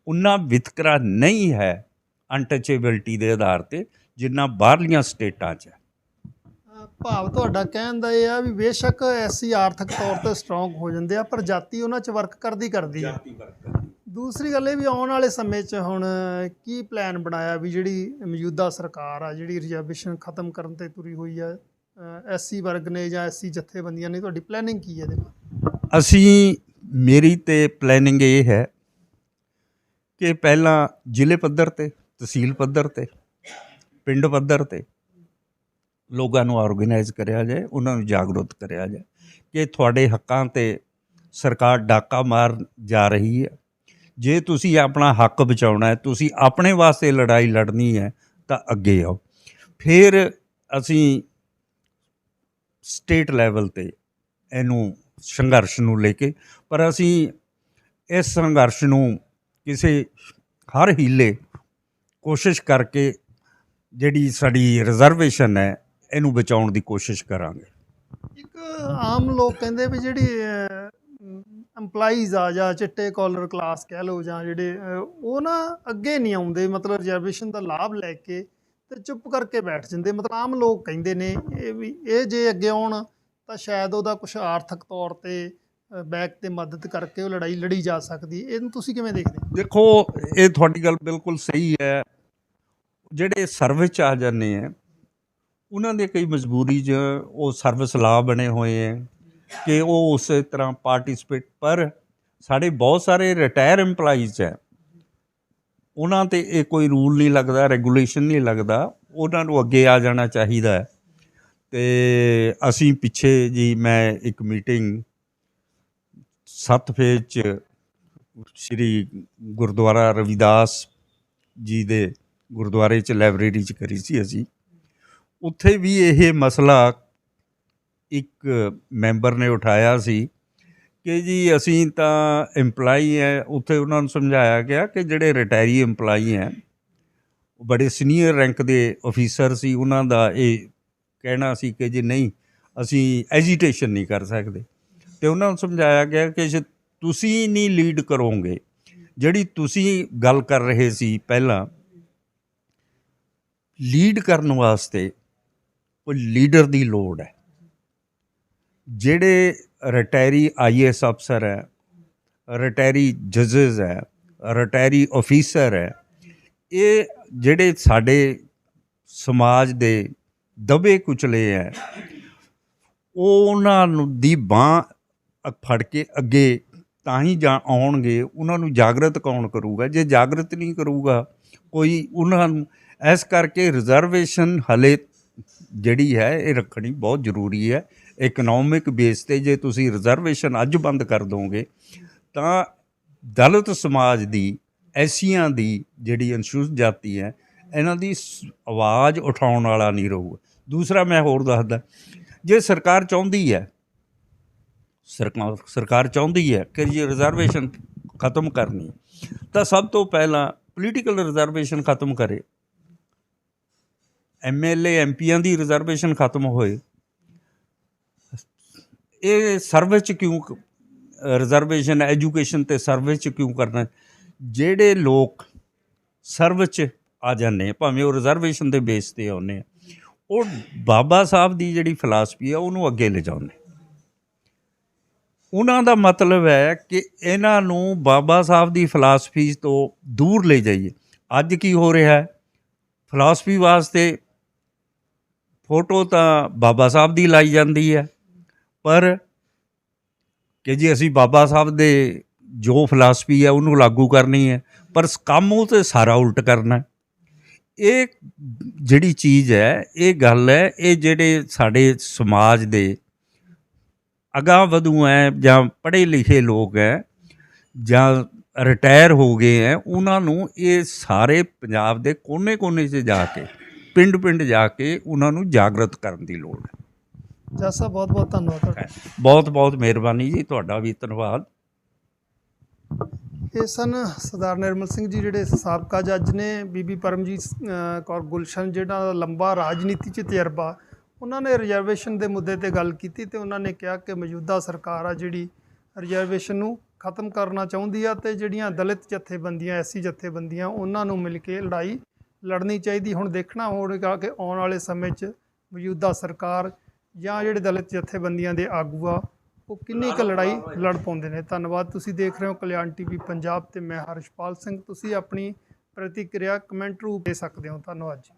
ਉਨਾ ਵਿਤਕਰਾ ਨਹੀਂ ਹੈ ਅਨਟੱਚੇਬਿਲਟੀ ਦੇ ਆਧਾਰ 'ਤੇ ਜਿੰਨਾ ਬਾਹਰਲੀਆਂ ਸਟੇਟਾਂ 'ਚ ਹੈ। ਭਾਵ ਤੁਹਾਡਾ ਕਹਿਣ ਦਾ ਇਹ ਆ ਵੀ ਬੇਸ਼ੱਕ ਐਸੀ ਆਰਥਿਕ ਤੌਰ 'ਤੇ ਸਟਰੋਂਗ ਹੋ ਜਾਂਦੇ ਆ, ਪਰ ਜਾਤੀ ਉਹਨਾਂ 'ਚ ਵਰਕ ਕਰਦੀ ਆ। ਦੂਸਰੀ ਗੱਲ ਇਹ ਵੀ ਆਉਣ ਵਾਲੇ ਸਮੇਂ 'ਚ ਹੁਣ ਕੀ ਪਲਾਨ ਬਣਾਇਆ ਵੀ ਜਿਹੜੀ ਮੌਜੂਦਾ ਸਰਕਾਰ ਆ ਜਿਹੜੀ ਰਿਜ਼ਰਵੇਸ਼ਨ ਖਤਮ ਕਰਨ 'ਤੇ ਤੁਰੀ ਹੋਈ ਆ SC ਵਰਗ ਨੇ ਜਾਂ SC ਜਥੇਬੰਦੀਆਂ ਨੇ, ਤੁਹਾਡੀ ਪਲੈਨਿੰਗ ਕੀ ਹੈ ਇਹਦੇ ਬਾਰੇ? ਮੇਰੀ ਤਾਂ ਪਲੈਨਿੰਗ ਇਹ ਹੈ ਕਿ ਪਹਿਲਾਂ ਜ਼ਿਲ੍ਹੇ ਪੱਧਰ 'ਤੇ, ਤਹਿਸੀਲ ਪੱਧਰ 'ਤੇ, ਪਿੰਡ ਪੱਧਰ 'ਤੇ ਲੋਕਾਂ ਨੂੰ ਆਰਗੇਨਾਈਜ਼ ਕਰਿਆ ਜਾਏ, ਉਹਨਾਂ ਨੂੰ ਜਾਗਰੂਕ ਕਰਿਆ ਜਾਏ ਕਿ ਤੁਹਾਡੇ ਹੱਕਾਂ 'ਤੇ ਸਰਕਾਰ ਡਾਕਾ ਮਾਰ ਜਾ ਰਹੀ ਹੈ। ਜੇ ਤੁਸੀਂ ਆਪਣਾ ਹੱਕ ਬਚਾਉਣਾ ਹੈ, ਤੁਸੀਂ ਆਪਣੇ ਵਾਸਤੇ ਲੜਾਈ ਲੜਨੀ ਹੈ ਤਾਂ ਅੱਗੇ ਆਓ। ਫਿਰ ਅਸੀਂ ਸਟੇਟ ਲੈਵਲ 'ਤੇ ਇਹਨੂੰ ਸੰਘਰਸ਼ ਨੂੰ ਲੈ ਕੇ, ਪਰ ਅਸੀਂ ਇਸ ਸੰਘਰਸ਼ ਨੂੰ ਕਿਸੇ ਹਰ ਹੀਲੇ ਕੋਸ਼ਿਸ਼ ਕਰਕੇ ਜਿਹੜੀ ਸਾਡੀ ਰਿਜ਼ਰਵੇਸ਼ਨ ਹੈ ਇਹਨੂੰ ਬਚਾਉਣ ਦੀ ਕੋਸ਼ਿਸ਼ ਕਰਾਂਗੇ। ਇੱਕ ਆਮ ਲੋਕ ਕਹਿੰਦੇ ਵੀ ਜਿਹੜੀ EMPLOYEES ਆ ਜਾਂ ਚਿੱਟੇ ਕਾਲਰ ਕਲਾਸ ਕਹਿ ਲਓ ਜਾਂ ਜਿਹੜੇ ਉਹ ਨਾ ਅੱਗੇ ਨਹੀਂ ਆਉਂਦੇ, ਮਤਲਬ ਰਿਜ਼ਰਵੇਸ਼ਨ ਦਾ ਲਾਭ ਲੈ ਕੇ ਤੇ ਚੁੱਪ ਕਰਕੇ ਬੈਠ ਜਾਂਦੇ। ਮਤਲਬ ਆਮ ਲੋਕ ਕਹਿੰਦੇ ਨੇ ਇਹ ਜੇ ਅੱਗੇ ਆਉਣ ਤਾਂ ਸ਼ਾਇਦ ਉਹਦਾ ਕੁਛ ਆਰਥਿਕ ਤੌਰ 'ਤੇ ਬੈਕ 'ਤੇ ਮਦਦ ਕਰਕੇ ਉਹ ਲੜਾਈ ਲੜੀ ਜਾ ਸਕਦੀ। ਇਹਨੂੰ ਤੁਸੀਂ ਕਿਵੇਂ ਦੇਖਦੇ? ਦੇਖੋ, ਇਹ ਤੁਹਾਡੀ ਗੱਲ ਬਿਲਕੁਲ ਸਹੀ ਹੈ। ਜਿਹੜੇ ਸਰਵਿਸ 'ਚ ਆ ਜਾਂਦੇ ਹੈ ਉਹਨਾਂ ਦੇ ਕਈ ਮਜਬੂਰੀ 'ਚ ਉਹ ਸਰਵਿਸ ਲਾ ਬਣੇ ਹੋਏ ਹੈ ਕਿ ਉਹ ਉਸੇ ਤਰ੍ਹਾਂ ਪਾਰਟੀਸਪੇਟ, ਪਰ ਸਾਡੇ ਬਹੁਤ ਸਾਰੇ ਰਿਟਾਇਰ EMPLOYEES ਹੈ ਉਹਨਾਂ 'ਤੇ ਇਹ ਕੋਈ ਰੂਲ ਨਹੀਂ ਲੱਗਦਾ, ਰੈਗੂਲੇਸ਼ਨ ਨਹੀਂ ਲੱਗਦਾ। ਉਹਨਾਂ ਨੂੰ ਅੱਗੇ ਆ ਜਾਣਾ ਚਾਹੀਦਾ ਹੈ। ਅਤੇ ਅਸੀਂ ਪਿੱਛੇ ਜੀ ਮੈਂ ਇੱਕ ਮੀਟਿੰਗ 7 ਫੇਜ਼ 'ਚ ਸ਼੍ਰੀ ਗੁਰਦੁਆਰਾ ਰਵਿਦਾਸ ਜੀ ਦੇ ਗੁਰਦੁਆਰੇ 'ਚ ਲਾਇਬ੍ਰੇਰੀ 'ਚ ਕਰੀ ਸੀ ਅਸੀਂ। ਉੱਥੇ ਵੀ ਇਹ ਮਸਲਾ ਇੱਕ ਮੈਂਬਰ ਨੇ ਉਠਾਇਆ ਸੀ ਕਿ ਜੀ ਅਸੀਂ ਤਾਂ EMPLOYEE ਹੈ। ਉੱਥੇ ਉਹਨਾਂ ਨੂੰ ਸਮਝਾਇਆ ਗਿਆ ਕਿ ਜਿਹੜੇ ਰਿਟਾਇਰੀ EMPLOYEE ਹੈ ਉਹ ਬੜੇ ਸੀਨੀਅਰ ਰੈਂਕ ਦੇ ਅਫੀਸਰ ਸੀ, ਉਹਨਾਂ ਦਾ ਇਹ ਕਹਿਣਾ ਸੀ ਕਿ ਜੀ ਨਹੀਂ ਅਸੀਂ ਐਜੀਟੇਸ਼ਨ ਨਹੀਂ ਕਰ ਸਕਦੇ। ਅਤੇ ਉਹਨਾਂ ਨੂੰ ਸਮਝਾਇਆ ਗਿਆ ਕਿ ਜੇ ਤੁਸੀਂ ਨਹੀਂ ਲੀਡ ਕਰੋਗੇ, ਜਿਹੜੀ ਤੁਸੀਂ ਗੱਲ ਕਰ ਰਹੇ ਸੀ ਪਹਿਲਾਂ, ਲੀਡ ਕਰਨ ਵਾਸਤੇ ਕੋਈ ਲੀਡਰ ਦੀ ਲੋੜ ਹੈ। ਜਿਹੜੇ ਰਿਟਾਇਰੀ IAS ਅਫਸਰ ਹੈ, ਰਿਟਾਇਰੀ ਜੱਜਸ ਹੈ, ਰਿਟਾਇਰੀ ਅਫੀਸਰ ਹੈ, ਇਹ ਜਿਹੜੇ ਸਾਡੇ ਸਮਾਜ ਦੇ ਦਬੇ ਕੁਚਲੇ ਹੈ, ਉਹਨਾਂ ਨੂੰ ਦੀ ਬਾਂਹ ਫੜ ਕੇ ਅੱਗੇ ਤਾਂ ਹੀ ਆਉਣਗੇ। ਉਹਨਾਂ ਨੂੰ ਜਾਗਰਤ ਕੌਣ ਕਰੂਗਾ ਜੇ ਜਾਗਰਤ ਨਹੀਂ ਕਰੂਗਾ ਕੋਈ ਉਹਨਾਂ ਨੂੰ? ਇਸ ਕਰਕੇ ਰਿਜ਼ਰਵੇਸ਼ਨ ਹਲੇ ਜਿਹੜੀ ਹੈ ਇਹ ਰੱਖਣੀ ਬਹੁਤ ਜ਼ਰੂਰੀ ਹੈ। ਇਕਨੋਮਿਕ ਬੇਸ 'ਤੇ ਜੇ ਤੁਸੀਂ ਰਿਜ਼ਰਵੇਸ਼ਨ ਅੱਜ ਬੰਦ ਕਰ ਦੋਗੇ ਤਾਂ ਦਲਿਤ ਸਮਾਜ ਦੀ, ਐਸੀਆਂ ਦੀ ਜਿਹੜੀ ਅਨੁਸੂਚਿਤ ਜਾਤੀ ਹੈ, ਇਹਨਾਂ ਦੀ ਆਵਾਜ਼ ਉਠਾਉਣ ਵਾਲਾ ਨਹੀਂ ਰਹੂਗਾ। ਦੂਸਰਾ ਮੈਂ ਹੋਰ ਦੱਸਦਾ, ਜੇ ਸਰਕਾਰ ਚਾਹੁੰਦੀ ਹੈ ਕਿ ਜੇ ਰਿਜ਼ਰਵੇਸ਼ਨ ਖਤਮ ਕਰਨੀ ਤਾਂ ਸਭ ਤੋਂ ਪਹਿਲਾਂ ਪੋਲੀਟੀਕਲ ਰਿਜ਼ਰਵੇਸ਼ਨ ਖਤਮ ਕਰੇ, MLA MPਆਂ ਦੀ ਰਿਜ਼ਰਵੇਸ਼ਨ ਖਤਮ ਹੋਏ। ਇਹ ਸਰਵਿਸ 'ਚ ਕਿਉਂ ਰਿਜ਼ਰਵੇਸ਼ਨ ਐਜੂਕੇਸ਼ਨ ਤੇ ਸਰਵਿਸ 'ਚ ਕਿਉਂ ਕਰਨਾ? ਜਿਹੜੇ ਲੋਕ ਸਰਵਿਸ 'ਚ ਆ ਜਾਂਦੇ ਆ, ਭਾਵੇਂ ਉਹ ਰਿਜ਼ਰਵੇਸ਼ਨ ਦੇ ਬੇਸ 'ਤੇ ਆਉਂਦੇ ਆ, ਉਹ ਬਾਬਾ ਸਾਹਿਬ ਦੀ ਜਿਹੜੀ ਫਿਲਾਸਫੀ ਆ ਉਹਨੂੰ ਅੱਗੇ ਲਿਜਾਉਂਦੇ। ਉਹਨਾਂ ਦਾ ਮਤਲਬ ਹੈ ਕਿ ਇਹਨਾਂ ਨੂੰ ਬਾਬਾ ਸਾਹਿਬ ਦੀ ਫਿਲਾਸਫੀ ਤੋਂ ਦੂਰ ਲੈ ਜਾਈਏ। ਅੱਜ ਕੀ ਹੋ ਰਿਹਾ ਹੈ, ਫਿਲਾਸਫੀ ਵਾਸਤੇ ਫੋਟੋ ਤਾਂ ਬਾਬਾ ਸਾਹਿਬ ਦੀ ਲਾਈ ਜਾਂਦੀ ਹੈ, ਪਰ ਕਿ ਜੀ ਅਸੀਂ ਬਾਬਾ ਸਾਹਿਬ ਦੇ ਜੋ ਫਿਲਾਸਫੀ ਹੈ ਉਹਨੂੰ ਲਾਗੂ ਕਰਨੀ ਹੈ, ਪਰ ਕੰਮ ਉਹ ਤੇ ਸਾਰਾ ਉਲਟ ਕਰਨਾ। ਇਹ ਜਿਹੜੀ ਚੀਜ਼ ਹੈ, ਇਹ ਗੱਲ ਹੈ, ਇਹ ਜਿਹੜੇ ਸਾਡੇ ਸਮਾਜ ਦੇ ਅਗਾਂਹ ਵਧੂ ਹੈ ਜਾਂ ਪੜ੍ਹੇ ਲਿਖੇ ਲੋਕ ਹੈ ਜਾਂ ਰਿਟਾਇਰ ਹੋ ਗਏ ਹੈ, ਉਹਨਾਂ ਨੂੰ ਇਹ ਸਾਰੇ ਪੰਜਾਬ ਦੇ ਕੋਨੇ-ਕੋਨੇ 'ਚ ਜਾ ਕੇ, ਪਿੰਡ-ਪਿੰਡ ਜਾ ਕੇ ਉਹਨਾਂ ਨੂੰ ਜਾਗਰਤ ਕਰਨ ਦੀ ਲੋੜ ਹੈ। ਜੱਜ ਸਾਹਿਬ ਬਹੁਤ ਬਹੁਤ ਧੰਨਵਾਦ ਤੁਹਾਡਾ। ਬਹੁਤ ਬਹੁਤ ਮਿਹਰਬਾਨੀ ਜੀ, ਤੁਹਾਡਾ ਵੀ ਧੰਨਵਾਦ। ਇਹ ਸਨ ਸਰਦਾਰ ਨਿਰਮਲ ਸਿੰਘ ਜੀ, ਜਿਹੜੇ ਸਾਬਕਾ ਜੱਜ ਨੇ। ਬੀਬੀ ਪਰਮਜੀਤ ਕੌਰ ਗੁਲਸ਼ਨ, ਜਿਹੜਾ ਲੰਬਾ ਰਾਜਨੀਤੀ 'ਚ ਤਜਰਬਾ, ਉਹਨਾਂ ਨੇ ਰਿਜ਼ਰਵੇਸ਼ਨ ਦੇ ਮੁੱਦੇ 'ਤੇ ਗੱਲ ਕੀਤੀ ਅਤੇ ਉਹਨਾਂ ਨੇ ਕਿਹਾ ਕਿ ਮੌਜੂਦਾ ਸਰਕਾਰ ਆ ਜਿਹੜੀ ਰਿਜ਼ਰਵੇਸ਼ਨ ਨੂੰ ਖਤਮ ਕਰਨਾ ਚਾਹੁੰਦੀ ਆ, ਅਤੇ ਜਿਹੜੀਆਂ ਦਲਿਤ ਜਥੇਬੰਦੀਆਂ, ਐਸੀ ਜਥੇਬੰਦੀਆਂ, ਉਹਨਾਂ ਨੂੰ ਮਿਲ ਕੇ ਲੜਾਈ ਲੜਨੀ ਚਾਹੀਦੀ। ਹੁਣ ਦੇਖਣਾ ਹੋਵੇਗਾ ਕਿ ਆਉਣ ਵਾਲੇ ਸਮੇਂ 'ਚ ਮੌਜੂਦਾ ਸਰਕਾਰ ਜਾਂ ਜਿਹੜੇ ਦਲਿਤ ਜਥੇਬੰਦੀਆਂ ਦੇ ਆਗੂ ਆ ਉਹ ਕਿੰਨੀ ਕੁ ਲੜਾਈ ਲੜ ਪਾਉਂਦੇ ਨੇ। ਧੰਨਵਾਦ। ਤੁਸੀਂ ਦੇਖ ਰਹੇ ਹੋ ਕਲਿਆਣ ਟੀਵੀ ਪੰਜਾਬ ਅਤੇ ਮੈਂ ਹਰਸ਼ਪਾਲ ਸਿੰਘ। ਤੁਸੀਂ ਆਪਣੀ ਪ੍ਰਤੀਕਿਰਿਆ ਕਮੈਂਟ ਰੂਪ ਦੇ ਸਕਦੇ ਹੋ। ਧੰਨਵਾਦ ਜੀ।